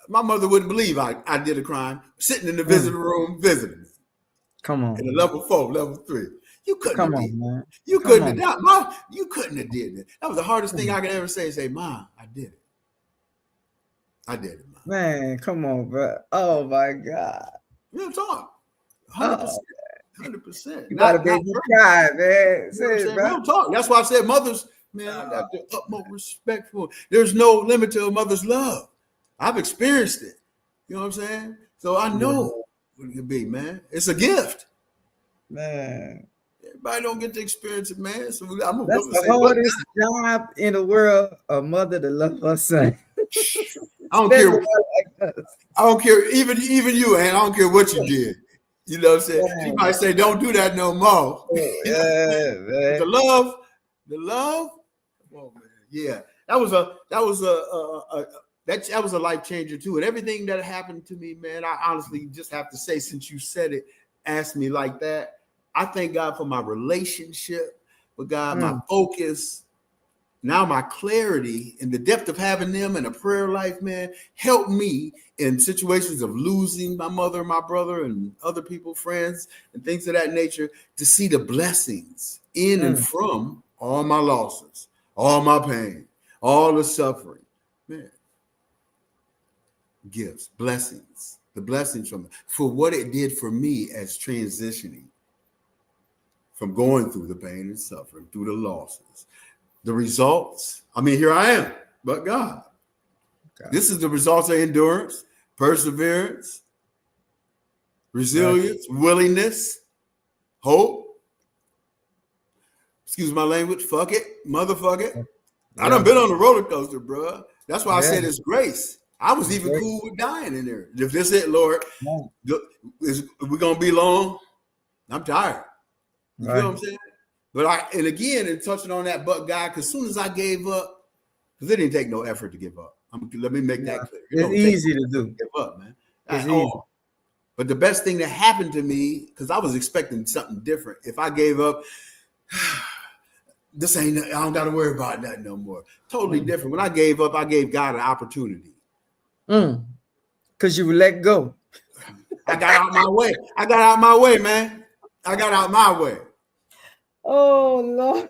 My mother wouldn't believe I did a crime sitting in the visitor room visiting me. Come on. In a level 4, level 3. You couldn't have did man. You couldn't have done Mom, you couldn't have did that. That was the hardest thing I could ever say, Mom, I did it. I did it, Mom. Man, come on, bro. Oh, my God. Real talk. 100%. 100%. You gotta make me cry, man. Say it, real talk. That's why I said mothers, man, I got the utmost respect for them. There's no limit to a mother's love. I've experienced it. You know what I'm saying? So I know what it can be, man. It's a gift. Man. Everybody don't get to experience it, man. So that's the hardest job in the world, a mother to love her son. I don't care. I don't care. Even you, and I don't care what you did. You know what I'm saying? She might say, "Don't do that no more." Man. The love. Oh man, yeah, that was a life changer too. And everything that happened to me, man, I honestly just have to say, since you said it, asked me like that, I thank God for my relationship with God, my focus, now my clarity and the depth of having them and a prayer life, man, helped me in situations of losing my mother, my brother, and other people, friends, and things of that nature, to see the blessings in and from all my losses, all my pain, all the suffering. Man, gifts, blessings, the blessings from it, for what it did for me as transitioning from going through the pain and suffering, through the losses. The results, I mean, here I am, but God. This is the results of endurance, perseverance, resilience, willingness, hope. Excuse my language, fuck it, motherfuck it. I done been on the roller coaster, bro. That's why I said it's grace. I was even cool with dying in there. If this it, Lord, we're going to be long. I'm tired. You feel what I'm saying? But and touching on that but God, because as soon as I gave up, because it didn't take no effort to give up. Let me make that clear. It's easy to do. Give up, man. It's easy. But the best thing that happened to me, because I was expecting something different. If I gave up, I don't got to worry about that no more. Totally different. When I gave up, I gave God an opportunity. Because you let go. I got out my way. I got out my way, man. I got out my way. Oh Lord.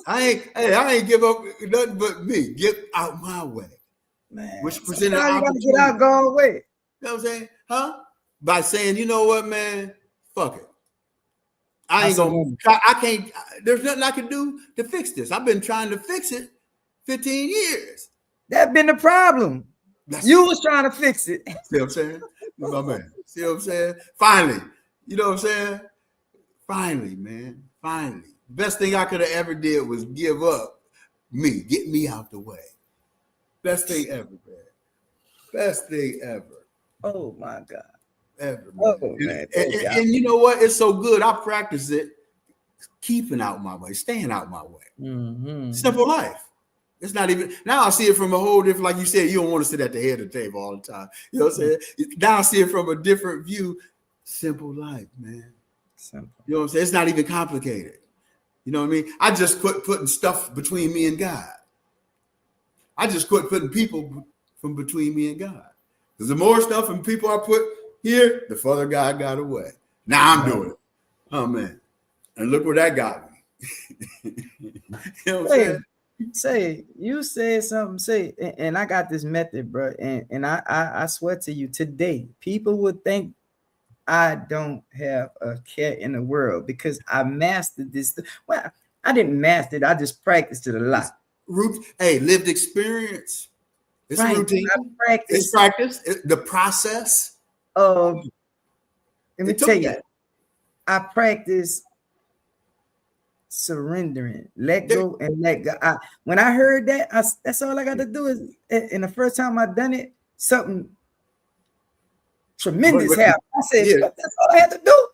I ain't give up nothing but me. Get out my way. Man. Which presented an opportunity. Get out, go away. You know what I'm saying? Huh? By saying, you know what, man? Fuck it. I can't, there's nothing I can do to fix this. I've been trying to fix it 15 years. That's been the problem. You was trying to fix it. See what I'm saying? My man. See what I'm saying? Finally. You know what I'm saying? Finally, man. Finally. Best thing I could have ever did was give up me. Get me out the way. Best thing ever, man. Best thing ever. Oh, my God. Ever, man. Oh, man. And you know what? It's so good. I practice it. Keeping out my way. Staying out my way. Simple life. It's not even, now I see it from a whole different, like you said, you don't want to sit at the head of the table all the time. You know what I'm saying? Now I see it from a different view. Simple life, man. Simple. You know what I'm saying? It's not even complicated. You know what I mean? I just quit putting stuff between me and God. I just quit putting people from between me and God. Because the more stuff and people I put here, the further God got away. Now I'm doing it. Oh, man. And look where that got me. You know what I'm saying? Say, you said something, and I got this method, bro. And I swear to you, today, people would think I don't have a care in the world because I mastered this. Well, I didn't master it. I just practiced it a lot. Lived experience. It's a routine. It's practice. The process. Let me tell you, I practice surrendering, let go and let go. When I heard that, that's all I got to do is, and the first time I done it, something tremendous happened. I said, that's all I had to do.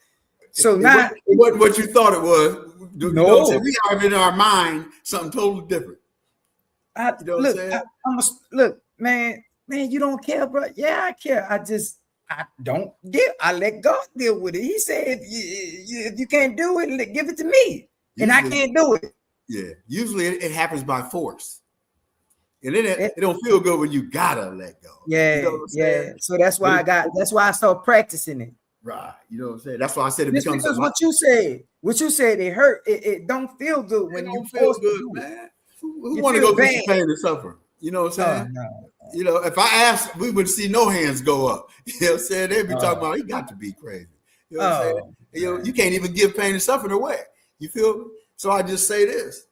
So now, it wasn't what you thought it was. No, you know what I'm we have in our mind something totally different. You know what I'm saying? Look, man, you don't care, bro. Yeah, I care. I don't give. I let God deal with it. He said, if you can't do it, give it to me. And I can't do it. Yeah. Usually it happens by force. And it don't feel good when you gotta let go. Yeah. You know what I'm saying? So that's why I started practicing it. Right. You know what I'm saying? That's why I said it becomes because what you said, it hurt. It don't feel good when you feel good, man. Who want to go through some pain and suffer? You know what I'm saying? No. You know, if I asked, we would see no hands go up. You know what I'm saying? They'd be talking about, he got to be crazy. You know what I'm saying? You know, you can't even give pain and suffering away. You feel me? So I just say this.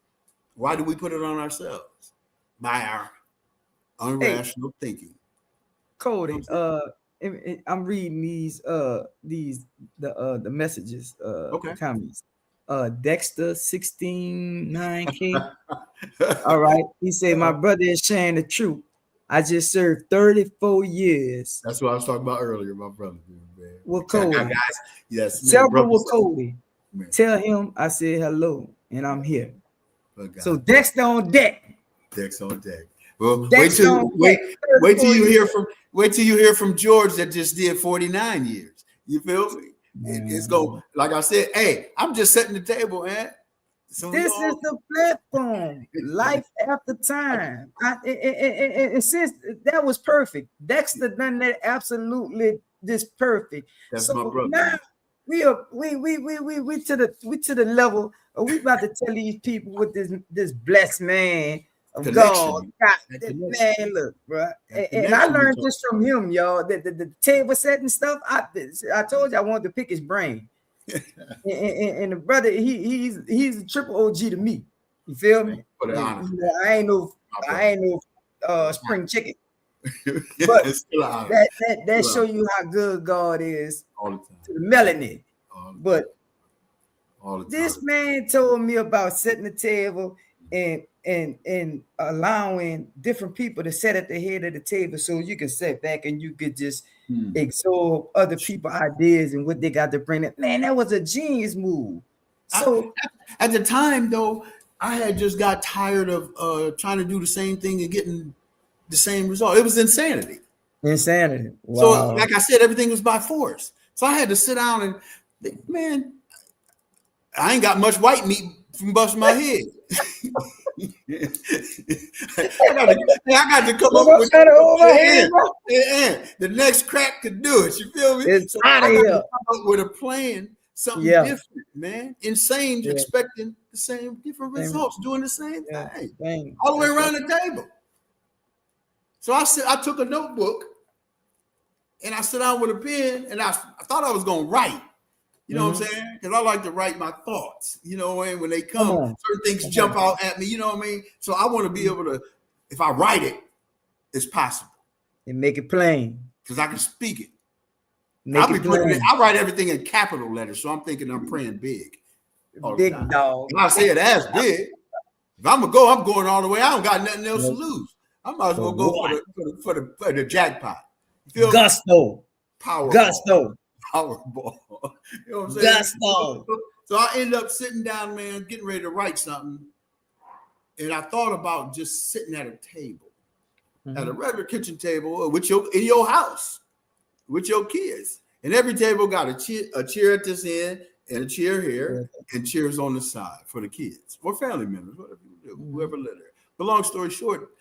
Why do we put it on ourselves? By our irrational thinking. Cody, I'm reading the messages, the comments. Dexter 169K. All right. He said, my brother is sharing the truth. I just served 34 years. That's what I was talking about earlier, my brother. Man. With Cody. Guys, yes. Several with Cody. Man. Tell him I said hello and I'm here. So Dexter on deck. Dex on deck. Well, wait till you hear from George that just did 49 years. You feel me? It's going, like I said, hey, I'm just setting the table, man. So This is the platform. Life after time. And since that was perfect, Dexter done that absolutely just perfect. That's my So brother. now we to the level of we about to tell these people what this blessed man of God Connection. got. That Man, connection. look, bro. That And I connection we learned talk this from him, y'all. The table setting stuff. I told you I wanted to pick his brain. And the brother, he's a triple OG to me. You feel me? for the honor. You know, I ain't no spring chicken, but It's still an honor. that show you how good God is All the time. to the melanin. But all the time. This man told me about setting the table and allowing different people to sit at the head of the table so you can sit back and you could just absorb other people's ideas and what they got to bring. Man, that was a genius move. So at the time, though, I had just got tired of trying to do the same thing and getting the same result. It was insanity. Insanity. Wow. So, like I said, everything was by force. So I had to sit down and think, man, I ain't got much white meat from busting my head. I got to come up with the next crack to do it. You feel me? It's so out I of got here. to come up with a plan, something different, man. Insane, expecting the same different results, doing the same thing. All the way around the table. So I took a notebook and I sat down with a pen and I thought I was going to write. You know what I'm saying? Because I like to write my thoughts. You know, and when they come, certain things jump out at me. You know what I mean? So I want to be able to, if I write it, it's possible. And make it plain. Because I can speak it. I write everything in capital letters, so I'm thinking I'm praying big. Big dog. When I say it as big, if I'm going all the way. I don't got nothing else to lose. I might as well go for the jackpot. You feel Gusto. Power. Gusto. Powerball. You know what I'm saying? Gusto. So I ended up sitting down, man, getting ready to write something. And I thought about just sitting at a table, at a regular kitchen table in your house with your kids. And every table got a chair at this end and a chair here and chairs on the side for the kids or family members, whatever you do, whoever live there. But long story short,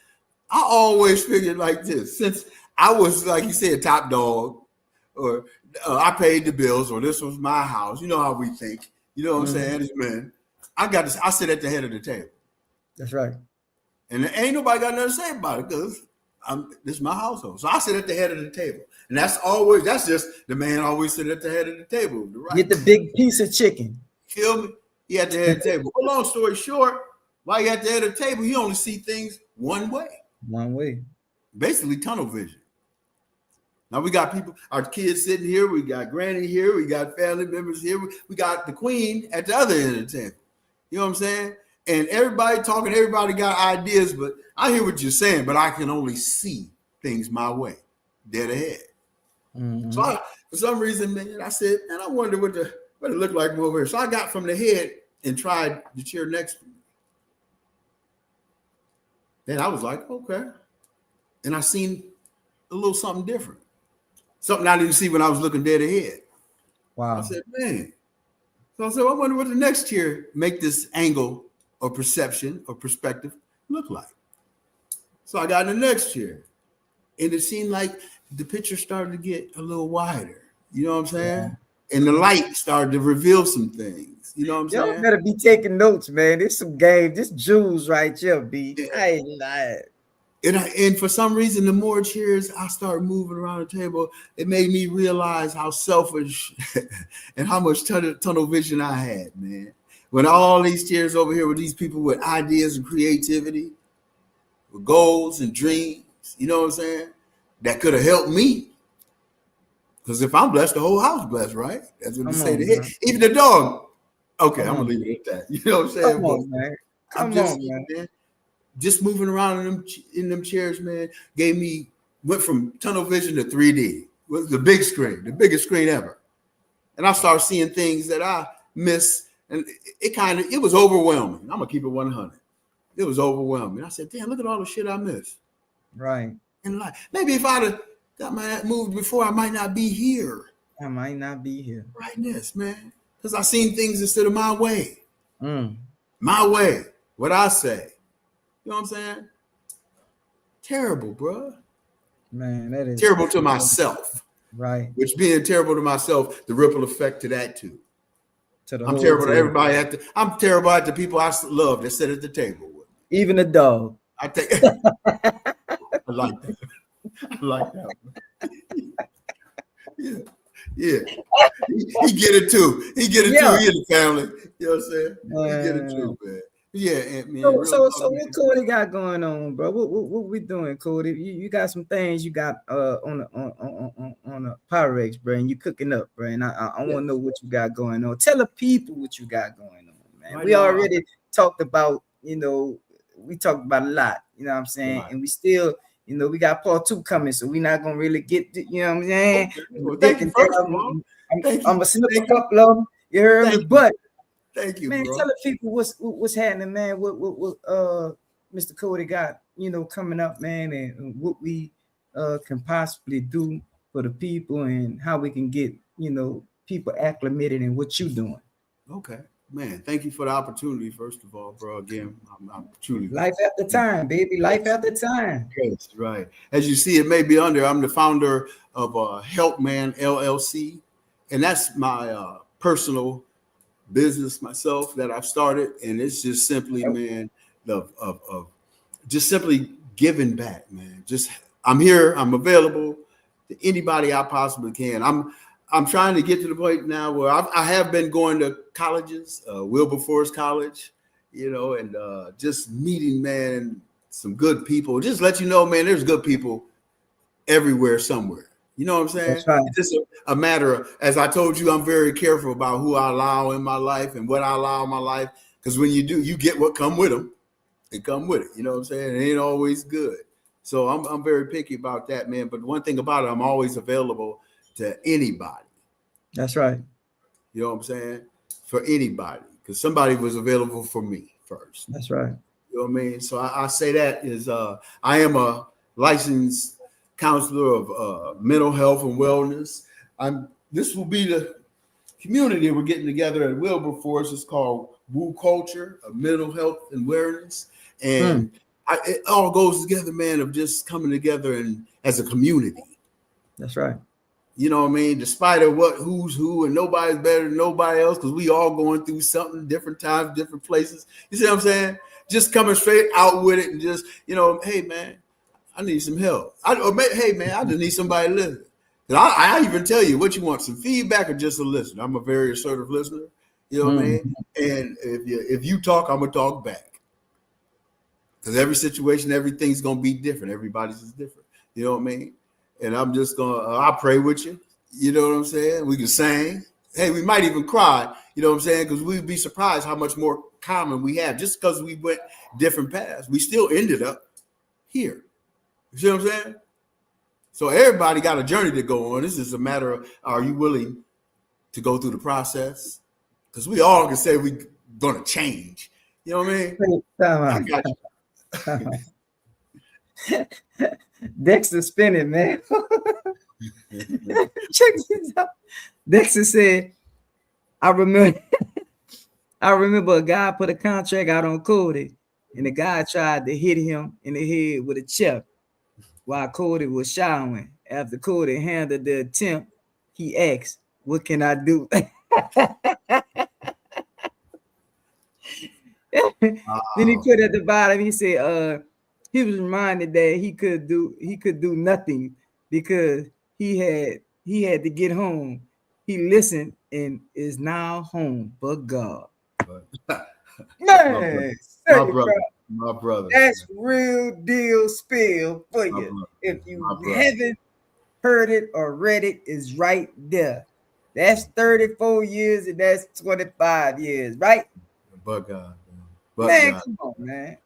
I always figured like this, since I was, like you said, top dog, or I paid the bills, or this was my house. You know how we think. You know what I'm saying? As men, I sit at the head of the table. That's right. And ain't nobody got nothing to say about it because this is my household. So I sit at the head of the table. And that's just the man always sit at the head of the table. Right? Get the big piece of chicken. Feel me? He at the head of the table. But long story short, while you're at the head of the table, you only see things one way. One way. Basically tunnel vision. Now we got people, our kids sitting here, we got granny here, we got family members here, we got the queen at the other end of the table. You know what I'm saying? And everybody talking, everybody got ideas, but I hear what you're saying, but I can only see things my way, dead ahead. So for some reason, man, I said, and I wonder what it looked like over here. So I got from the head and tried the chair next to me. Then I was like, okay. And I seen a little something different. Something I didn't see when I was looking dead ahead. Wow. I said, man. So I said, I wonder what the next chair make this angle or perception or perspective look like. So I got in the next chair. And it seemed like the picture started to get a little wider. You know what I'm saying? Yeah. And the light started to reveal some things. You know what I'm saying? Y'all better be taking notes, man. There's some game. This jewels right here, B. Yeah. I ain't lying. And for some reason, the more chairs I started moving around the table, it made me realize how selfish and how much tunnel vision I had, man. When all these chairs over here with these people with ideas and creativity, with goals and dreams, you know what I'm saying? That could have helped me. Because if I'm blessed, the whole house blessed, right? That's what they say. Even the dog. Okay, I'm going to leave it at that. You know what I'm saying? Come on, man. Come on, man. Just moving around in them chairs, man, went from tunnel vision to 3D. It was the big screen, the biggest screen ever. And I started seeing things that I miss. And it was overwhelming. I'm going to keep it 100. It was overwhelming. I said, damn, look at all the shit I missed. Right. And maybe if I'd have got my moved before, I might not be here. I might not be here. Right, this, man. Because I seen things instead of my way. my way, what I say. You know what I'm saying? Terrible, bro. Man, that is terrible to myself. Right. Which being terrible to myself, the ripple effect to that too. To the I'm whole terrible team. to everybody. I'm terrible at the people I love that sit at the table with me. Even the dog. I think I like that. I like that. Yeah. Yeah. He get it too. He get it too. He in the family. You know what I'm saying? He get it too, man. Yeah, and man. So what Cody got going on, bro? What we doing, Cody? You got some things you got on the Pyrex, bro, and you cooking up, bro. And I want to know what you got going on. Tell the people what you got going on, man. Right we now, already talked about, we talked about a lot, you know what I'm saying? Right. And we still, we got part 2 coming, so we're not gonna really get to, you know what I'm saying? Okay. Well, thank you first of all. I'm gonna slip a couple of them. You heard me, but thank you, man. Bro. Tell the people what's happening, man. What Mr. Cody got, coming up, man, and what we can possibly do for the people and how we can get people acclimated in what you're doing. Okay, man. Thank you for the opportunity. First of all, bro. Again, I'm truly life after time, baby. Life after time. Yes, right. As you see, it may be under. I'm the founder of Help Man LLC, and that's my personal business myself that I've started, and it's just simply, man, of just simply giving back, man. Just I'm here, I'm available to anybody I possibly can. I'm trying to get to the point now where I have been going to colleges, Wilberforce College, and just meeting, man, some good people. Just let you know, man, there's good people everywhere, somewhere. You know what I'm saying? That's right. It's just a matter of, as I told you, I'm very careful about who I allow in my life and what I allow in my life. Because when you do, you get what come with them. They come with it. You know what I'm saying? It ain't always good. So I'm very picky about that, man. But one thing about it, I'm always available to anybody. That's right. You know what I'm saying? For anybody. Because somebody was available for me first. That's right. You know what I mean? So I say that is I am a licensed counselor of mental health and wellness. This will be the community we're getting together at Wilberforce. It's called Woo Culture of Mental Health and Wellness, and it all goes together, man, of just coming together and as a community. That's right. You know what I mean? Despite of who's who, and nobody's better than nobody else, because we all going through something, different times, different places. You see what I'm saying? Just coming straight out with it, and just hey man, I need some help. Hey man, I just need somebody to listen. I even tell you what you want, some feedback or just a listener. I'm a very assertive listener. You know what I mean? And if you talk, I'm gonna talk back. Because every situation, everything's gonna be different. Everybody's is different. You know what I mean? And I'm just gonna I pray with you. You know what I'm saying? We can sing. Hey, we might even cry. You know what I'm saying? Because we'd be surprised how much more common we have just because we went different paths. We still ended up here. You see what I'm saying? So everybody got a journey to go on. This is a matter of, are you willing to go through the process? Because we all can say we're going to change. You know what I mean? I got you. Dexter spinning, man. Check this out. Dexter said, I remember a guy put a contract out on Cody, and the guy tried to hit him in the head with a chip while Cody was showering. After Cody handled the attempt, he asked, "What can I do?" Then he put at the bottom, he said, he was reminded that he could do nothing because he had to get home. He listened and is now home, but God. Man, my brother. That's real deal spill for you. If you haven't heard it or read it, it's right there. That's 34 years and that's 25 years, right? But God. Man, come on, man.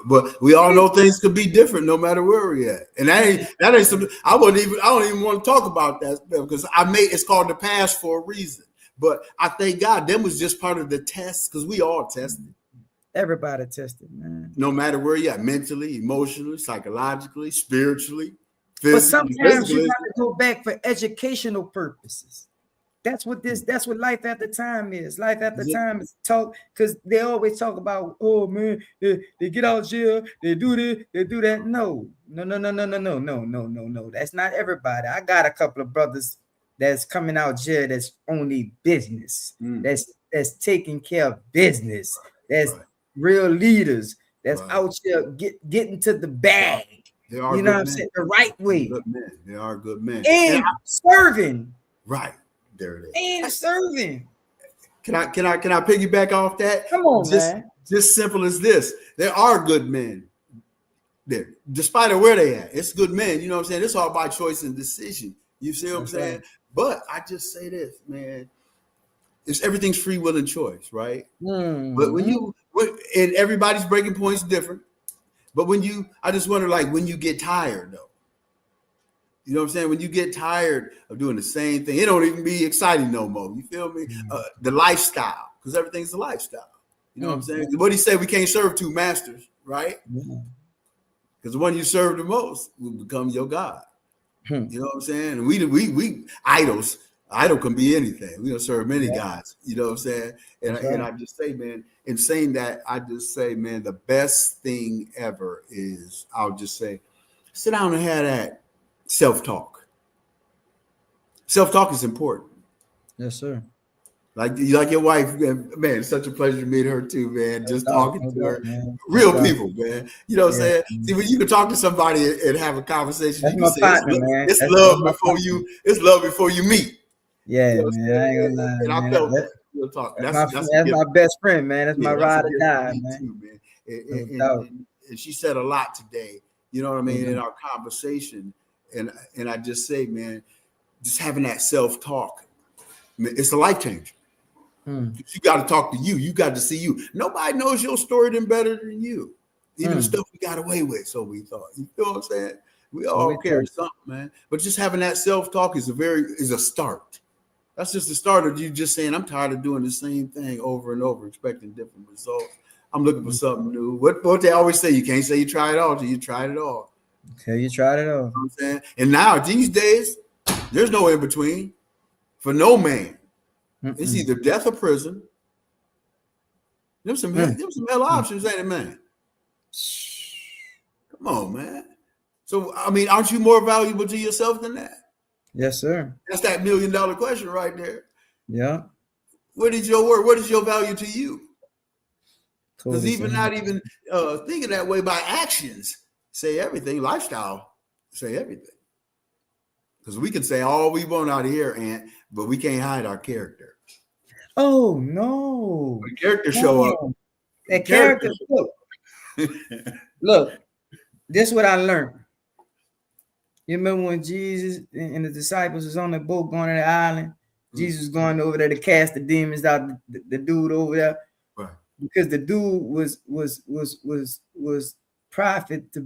But we all know things could be different no matter where we're at. And that ain't something I don't even want to talk about that because it's called the past for a reason. But I thank God them was just part of the test because we all tested. Everybody tested, man. No matter where you're at, mentally, emotionally, psychologically, spiritually, physically. But sometimes you got to go back for educational purposes. That's what life after time is. Life after time is talk, because they always talk about, oh man, they get out of jail, they do this, they do that. No. That's not everybody. I got a couple of brothers that's coming out jail that's only business, that's taking care of business, that's real leaders, that's out here getting to the bag. They are, you know what I'm saying, the right way. Good men. They are good men. And serving. Right. There it is. And serving. Can I piggyback off that? Come on, man. Just simple as this. There are good men there, despite of where they at. It's good men. You know what I'm saying? It's all by choice and decision. You see what I'm saying? Right. But I just say this, man. It's everything's free will and choice, right? But and everybody's breaking point's different. But I just wonder, like, when you get tired, though. You know what I'm saying? When you get tired of doing the same thing, it don't even be exciting no more. You feel me? The lifestyle, because everything's a lifestyle. You know what I'm saying? What he said, we can't serve two masters, right? Because the one you serve the most will become your God. You know what I'm saying? And we idols. Idol can be anything. We don't serve many gods. You know what I'm saying? And I just say, man, in saying that, I just say, man, the best thing ever is, I'll just say, sit down and have that self-talk. Self-talk is important. Yes, sir. Like your wife, man, it's such a pleasure to meet her too, man. Just talking to her. Real people, man. You know what I'm saying? See, when you can talk to somebody and have a conversation, that's you my can partner, say, man. It's love before you meet. Yeah, you know man. I ain't gonna lie, and I felt that. We'll talk. That's my best friend, man. That's my ride or die, man. Too, man. And she said a lot today, you know what I mean, in our conversation. And I just say, man, just having that self-talk, it's a life changer. You got to talk to you. You got to see you. Nobody knows your story better than you. Even the stuff we got away with, so we thought. You feel what I'm saying? We all carry something, man. But just having that self-talk is a start. That's just the start of you just saying, I'm tired of doing the same thing over and over, expecting different results. I'm looking for something new. What they always say, you can't say you try it all till you tried it all. Okay, you tried it all. You know what I'm saying? And now these days, there's no in between for no man. It's either death or prison. There's some hell options, ain't it, man? Come on, man. So, I mean, aren't you more valuable to yourself than that? Yes, sir. That's that $1 million question right there. Yeah. What is your word? What is your value to you? Because even not even thinking that way, by actions say everything. Lifestyle say everything. Because we can say all we want out of here, Aunt, but we can't hide our character. Oh no! When the character show up. That character. Look. This is what I learned. You remember when Jesus and the disciples was on the boat going to the island? Jesus was going over there to cast the demons out. The dude over there, right? Because the dude was prophet to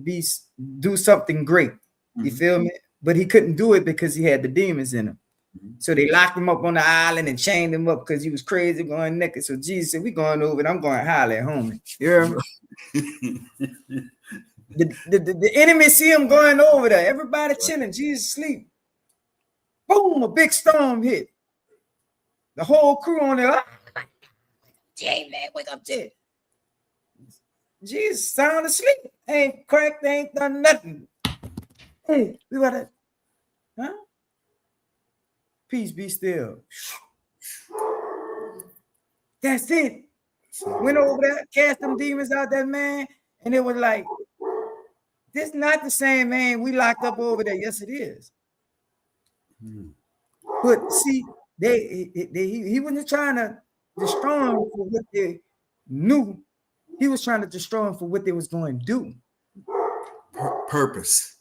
do something great. You feel me? But he couldn't do it because he had the demons in him. So they locked him up on the island and chained him up because he was crazy going naked. So Jesus said, "We going over and I'm going to holler at home." You hear me? The enemy see him going over there. Everybody chilling. Jesus sleep. Boom! A big storm hit. The whole crew on there. Jay, man, wake up, Jay. Jesus sound asleep. Ain't cracked. Ain't done nothing. Hey, we got it. Huh? Peace, be still. That's it. Went over there, cast them demons out that man, and it was like, this not the same man we locked up over there. Yes, it is. But see, he wasn't trying to destroy them for what they knew. He was trying to destroy them for what they was going to do. Purpose.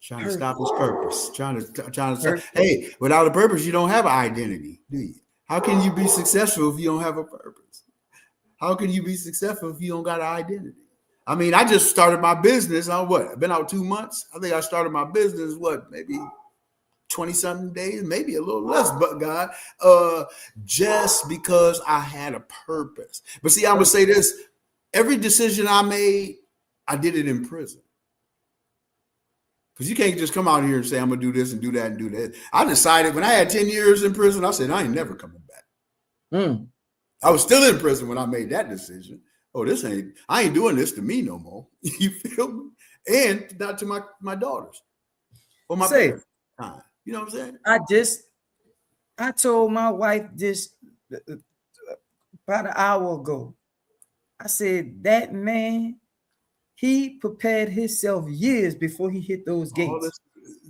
Trying to stop his purpose. Trying to say, hey, without a purpose, you don't have an identity, do you? How can you be successful if you don't have a purpose? How can you be successful if you don't got an identity? I mean, I just started my business on what? I've been out 2 months. I think I started my business, maybe 20-something days, maybe a little less, but God, just because I had a purpose. But see, I'm going to say this. Every decision I made, I did it in prison. Because you can't just come out here and say, I'm going to do this and do that and do that. I decided when I had 10 years in prison, I said, I ain't never coming back. I was still in prison when I made that decision. Oh, I ain't doing this to me no more. You feel me? And not to my daughters or my parents. You know what I'm saying? I told my wife just about an hour ago. I said, that man, he prepared himself years before he hit those gates.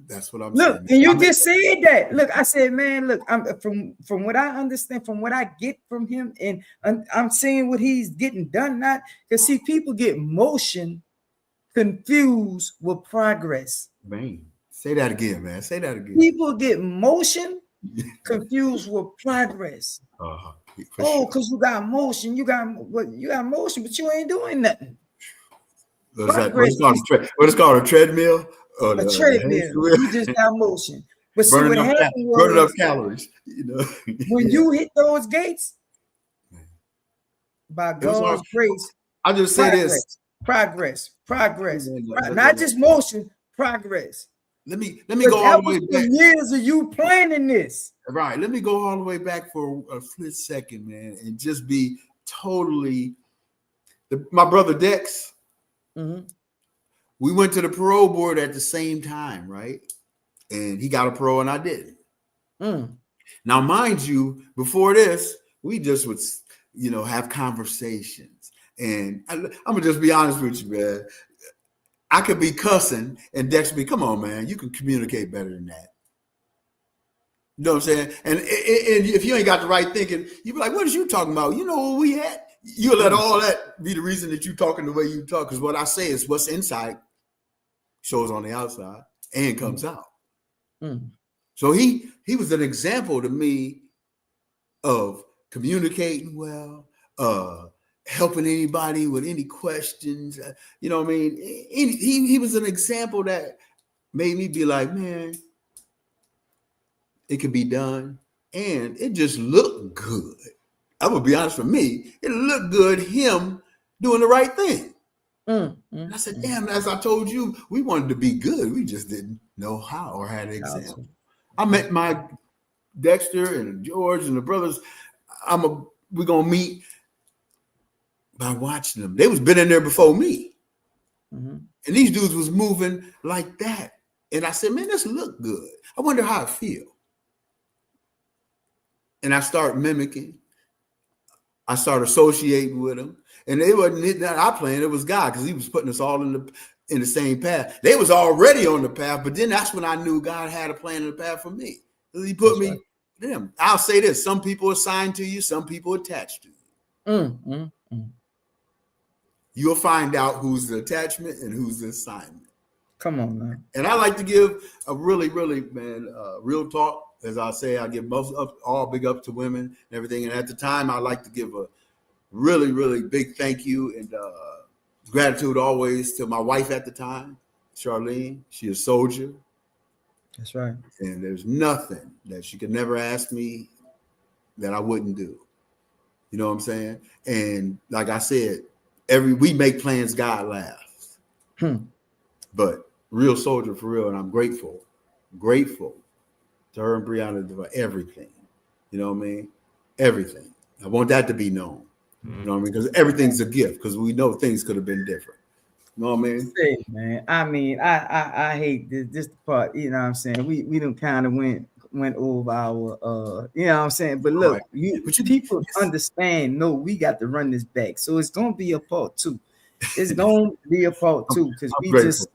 That's what I'm saying. Look, and you just said that. Look, I said, man, look, I'm from what I understand, from what I get from him, and I'm saying what he's getting done, not because see, people get motion confused with progress. Man, say that again, man. Say that again. People get motion confused with progress. Because you got motion, you got motion, but you ain't doing nothing. What is called a treadmill? A treadmill. You just got motion. But see what happened was burning up calories. You know, when you hit those gates, by God's grace, I just say this: progress. Not just motion, progress. Let me go all the way back. Years of you planning this. Right. Let me go all the way back for a split second, man, and just be totally. My brother Dex. We went to the parole board at the same time, right? And he got a parole and I didn't. Now, mind you, before this, we just would, have conversations. And I'm gonna just be honest with you, man. I could be cussing and Dex be, come on, man, you can communicate better than that. You know what I'm saying? And if you ain't got the right thinking, you be like, what is you talking about? You know where we at? You'll let all that be the reason that you talking the way you talk. Because what I say is what's inside shows on the outside and comes out. So he was an example to me of communicating well, helping anybody with any questions. You know what I mean? He was an example that made me be like, man, it could be done. And it just looked good. I'm gonna be honest with me, it looked good, him doing the right thing. And I said, damn, as I told you, we wanted to be good. We just didn't know how or had an example. I met my Dexter and George and the brothers. We're gonna meet by watching them. They was been in there before me. And these dudes was moving like that. And I said, man, this look good. I wonder how it feel. And I start mimicking. I started associating with them, and it wasn't I planned. It was God, because He was putting us all in the same path. They was already on the path, but then that's when I knew God had a plan in the path for me. He put me them. I'll say this: some people assigned to you, some people attached to you. You'll find out who's the attachment and who's the assignment. Come on, man. And I like to give a really, really, man, real talk. As I say, I give all big up to women and everything. And at the time, I like to give a really, really big thank you and gratitude always to my wife at the time, Charlene. She is a soldier. That's right. And there's nothing that she could never ask me that I wouldn't do. You know what I'm saying? And like I said, we make plans, God laughs. But real soldier for real. And I'm grateful to her and Brianna for everything. You know what I mean? Everything. I want that to be known. You know what I mean? Because everything's a gift, because we know things could have been different. You know what I mean? Hey, man. I mean, I hate this part, you know what I'm saying? We done kind of went over our you know what I'm saying? But look, people understand, no, we got to run this back. So it's gonna be a part 2. It's gonna be a part 2, because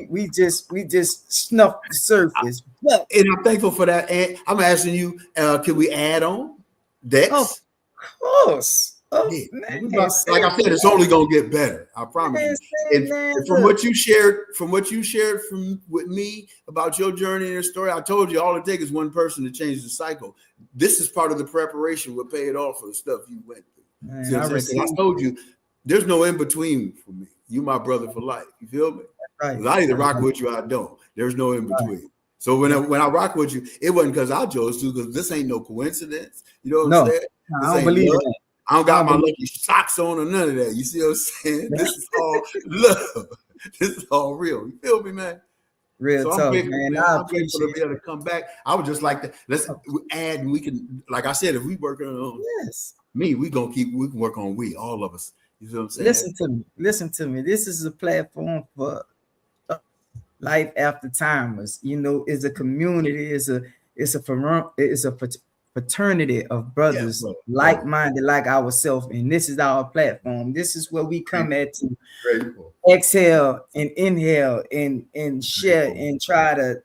we just snuffed the surface. And I'm thankful for that. And I'm asking you, can we add on Dex? Of course. Man, like I said, it's only gonna get better. I promise you. And from what you shared with me about your journey and your story, I told you all it takes is one person to change the cycle. This is part of the preparation. We'll pay it off for the stuff you went through. Man, I told you, there's no in between for me. You my brother for life. You feel me? Right. I either rock with you or I don't. There's no in between. Right. So when I rock with you, it wasn't because I chose to, because this ain't no coincidence. You know what I'm saying? I don't believe that. I don't got my lucky socks on or none of that. You see what I'm saying? This is all love. This is all real. You feel me, man? Real So I'm talk, grateful, man. man. I I'm grateful to appreciate be able to come back. I would just like to let's it. add, and we can, like I said, if we working on Yes. me, we can work on we, all of us. You know what I'm saying? Listen to me. Listen to me. This is a platform for life after timers. Is a community, it's a fraternity of Yeah, brothers brother. like-minded like ourselves, and this is our platform. This is where we come Grateful, at to grateful, exhale and inhale and share grateful. and try to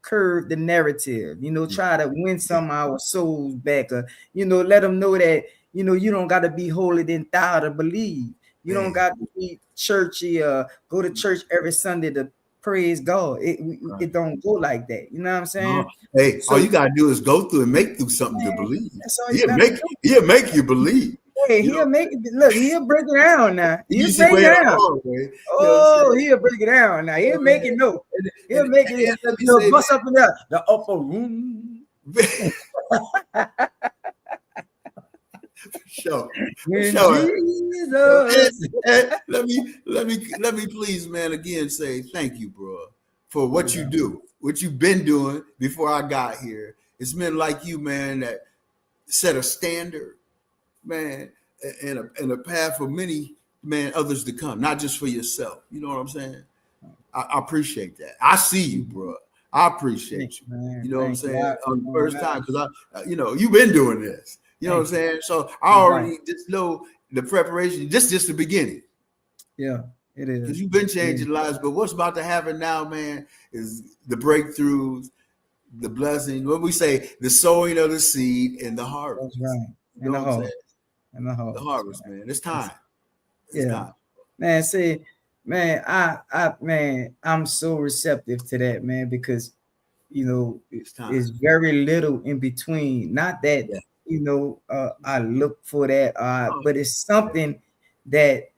curve the narrative, try to win some of our souls back, or let them know that you don't got to be holier than thou to believe. You don't Man, got to be churchy, go to church every Sunday to praise God. it right. it don't go like that, you know what I'm No, saying? hey, all So you gotta do is go through and make through something to man, believe. that's all you He'll gotta make do. he'll make you believe. Hey, You know, he'll make it look, he'll break it down now, you he'll see break way it the down. hard way. You know what I'm Oh, saying? he'll break it down now. He'll make it know. And, He'll make it, and let me say, bust up in the upper room. man, sure, When sure. So, Jesus. let me please, man, again say thank you, bro, for what you Yeah, do, what you've been doing before I got here. It's men like you, man, that set a standard, man, and a path for many, man, others to come, not just for yourself. You know what I'm saying? I appreciate that. I see you, bro. I appreciate thanks, you. man. You know what I'm Thank you. saying? On the first time, Man, because you've been doing this. You know what I'm thank you. saying? So I You're right. already just know the preparation. This just the beginning, Yeah, it is. because you've been It is. changing lives. But what's about to happen now, man, is the breakthroughs, the blessings. What we say, the sowing of the seed and the harvest. That's right. You And know the what I'm saying? harvest. And the The harvest, harvest, man. man. It's It's, time. It's yeah. time. Man, see, man, man, I'm so receptive to that, man, because It's time. it's very little in between. Not that Yeah. I look for that, Oh, but it's yeah. something that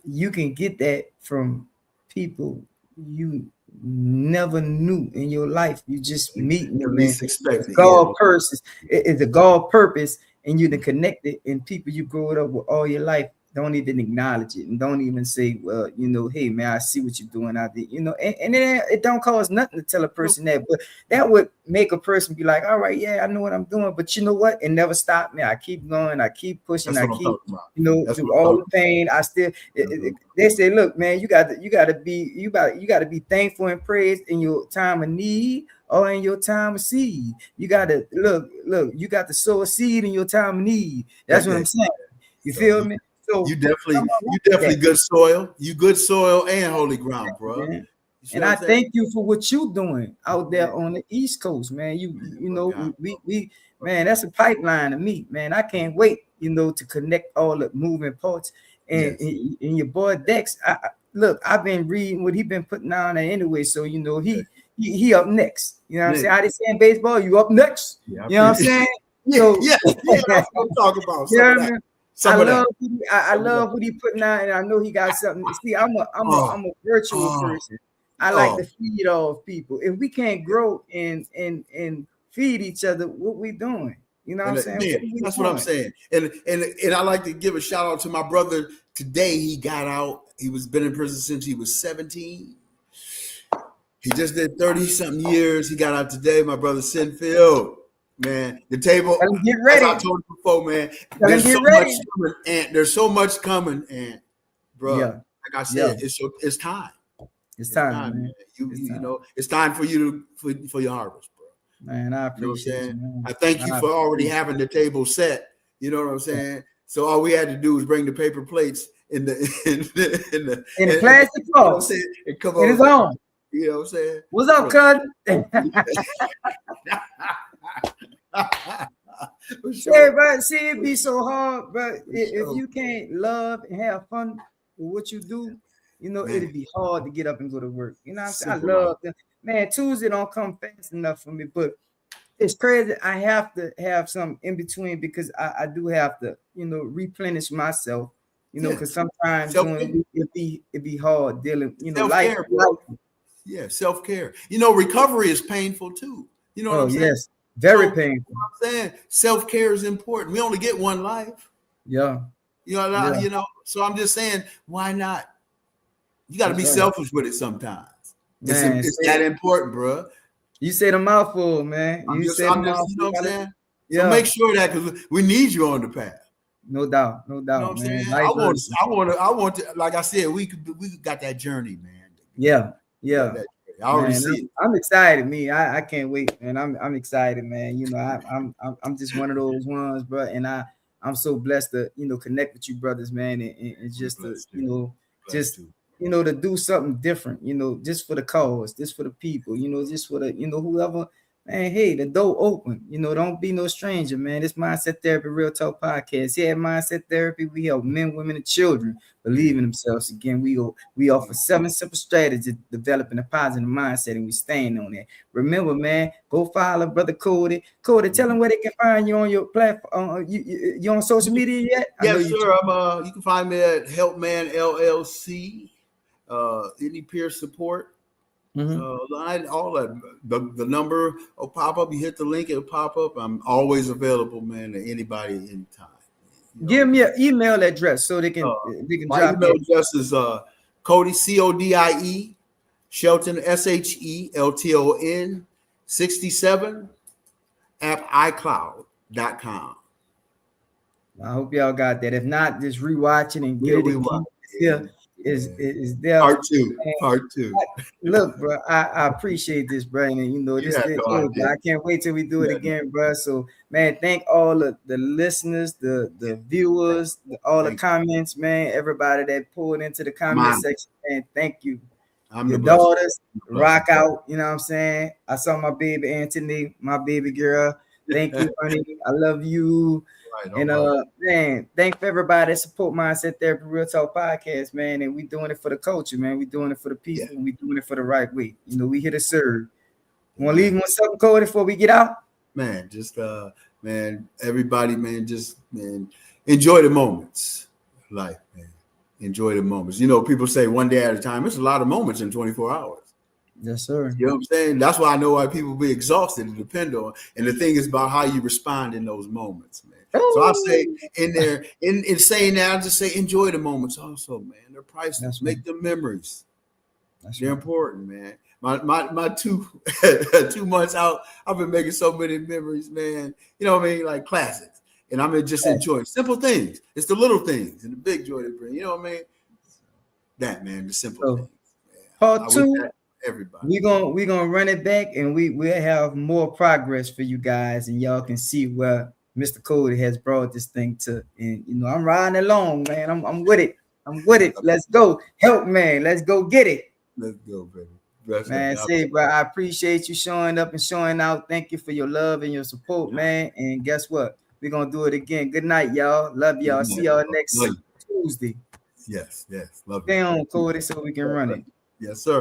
you can get that from people you never knew in your life. You just meeting The them, and least it's expected. Yeah. God purpose. It's a God purpose, and you're connected. And people you grew up with all your life don't even acknowledge it and don't even say, well, hey man, I see what you're doing out there, and it don't cost nothing to tell a person that, but that would make a person be like, all right, yeah, I know what I'm doing, but you know what? It never stopped me. I keep going, I keep pushing, That's I what I'm keep, talking about. That's through what I'm all talking the pain, I still. about. They say, look, man, you gotta be thankful and praised in your time of need or in your time of seed. You gotta look. You got to sow a seed in your time of need. That's what Yeah. I'm saying. You So feel me? So come on you with definitely that, good soil. You good soil and holy ground, bro. man. You see And what I'm I saying? thank you for what you doing out Man, there on the East Coast, man. man, but God, We but man, that's a pipeline to me, man. I can't wait, to connect all the moving parts. And yes, in your boy Dex, look, I've been reading what he been putting on there anyway. So okay. he up next. You know what I'm saying? Next. I just saying baseball, you up next. Yeah, I You know what I'm appreciate saying? yeah, So yeah, yeah, that's what I'm talking about. Some yeah, of that. man. I Some of love that. I Some of that. love what he putting out, and I know he got something. See, Oh, I'm a virtual oh, person. I like oh. to feed off people. If we can't grow and feed each other, what we doing? You know what I'm saying? Man, What are we that's what I'm doing? saying. And I like to give a shout out to my brother. Today he got out. He was been in prison since he was 17. He just did 30 something years. He got out today, my brother Sinfield. Man, the table, Tell him get as I ready. told you before, man, Tell him there's get so much ready. coming, and there's so much coming, and bruh, Yeah, like I yeah. said, it's time. It's It's time, time, man. man. You, It's you time, know, it's time for you for your harvest, bro. man. I You know what I'm appreciate you, saying? man. I thank you I for already appreciate having the table set. You know what I'm you. saying? So all we had to do was bring the paper plates in the In the and plastic you know what I'm box, saying, and come in his over. own. You know what I'm saying? What's up, Bro. cuz? For Yeah, sure. but see, it For be so hard, but if sure. you can't love and have fun with what you do, Man, it'd be hard to get up and go to work. You know what I'm saying? I simple life. love them. Man, Tuesday don't come fast enough for me, but it's crazy. I have to have some in between because I do have to, replenish myself, Yeah. because sometimes during the Self-care. week it be hard dealing, life, Self-care, bro. life. Yeah, self-care. You know, recovery is painful too. You know what Oh, I'm saying? yes, So very you know painful. what I'm saying, self-care is important. We only get one life. Yeah, You yeah, know, so I'm just saying, why not? You got to that's be right. selfish with it sometimes. Man, It's that important, bro. you say the mouthful, man. You say the I'm just, you know mouthful. what I'm saying? So Yeah, make sure that because we need you on the path. no doubt, no You know what doubt, I'm man. saying? Vice versa. I want to, like I said, we got that journey, man. Yeah, We got yeah. that journey. I already Man, see it. I'm excited. I can't wait, man. I'm excited, man. You know, I'm just one of those ones, bro. And I'm so blessed to connect with you, brothers, man, and We just to blessed too. Blessed just too. to do something different, just for the cause, just for the people, just for the whoever. Man, hey, the door open. Don't be no stranger, man. This Mindset Therapy Real Talk Podcast. Here at Mindset Therapy, we help men, women, and children believe in themselves again. We offer 7 simple strategies developing a positive mindset, and we stand on that. Remember, man, go follow Brother Cody. Cody, tell them where they can find you on your platform. You on social media yet? I know Yes, you. sir. You can find me at Helpman LLC. Any peer support. Line, all that. The number will pop up. You hit the link, it'll pop up. I'm always available, man, to anybody anytime. You Give know, me your email address so they can my drop email you. address is Cody CODIE Shelton SHELTON 67 at iCloud.com. I hope y'all got that. If not, just rewatch it and get it We again. want. Still is there. Part two. Part two. Look, bro, I appreciate this, bro. And You this have thing, no idea. I can't wait till we do it again, bro. So, man, thank all the listeners, the viewers, all the comments, man. Everybody that pulled into the comment section, man. Thank you. I'm Your the blessing. daughters rock out. You know what I'm saying? I saw my baby Anthony, my baby girl. Thank you, honey. I love you. Right, And man, thank for everybody that support Mindset Therapy Real Talk Podcast, man. And we doing it for the culture, man. We doing it for the people. We doing it for the right way. We here to serve. Want to leave with something, Cody, before we get out? Man, just man, everybody, man, just enjoy the moments. Life, man. Enjoy the moments. People say one day at a time. It's a lot of moments in 24 hours. Yes, sir. You know what I'm saying? That's why I know why people be exhausted and depend on. And the thing is about how you respond in those moments, man. So I say in there, in saying that, I just say enjoy the moments also, man. They're priceless. Make them memories. They're important, man. My 2 2 months out, I've been making so many memories, man. You know what I mean? Like classics. And I'm just enjoying simple things. It's the little things and the big joy they bring. You know what I mean? That, man, the simple things. Part 2. Everybody. We gonna run it back, and we'll have more progress for you guys, and y'all can see where Mr. Cody has brought this thing to. And I'm riding along, man. I'm with it. I'm with it. Let's go. Help, man. Let's go get it. Let's go, baby. Man, say, bro, I appreciate you showing up and showing out. Thank you for your love and your support, man. And guess what? We're gonna do it again. Good night, y'all. Love y'all. See y'all next Tuesday. Yes. Love you. Stay on, Cody, so we can run it. Yes, sir.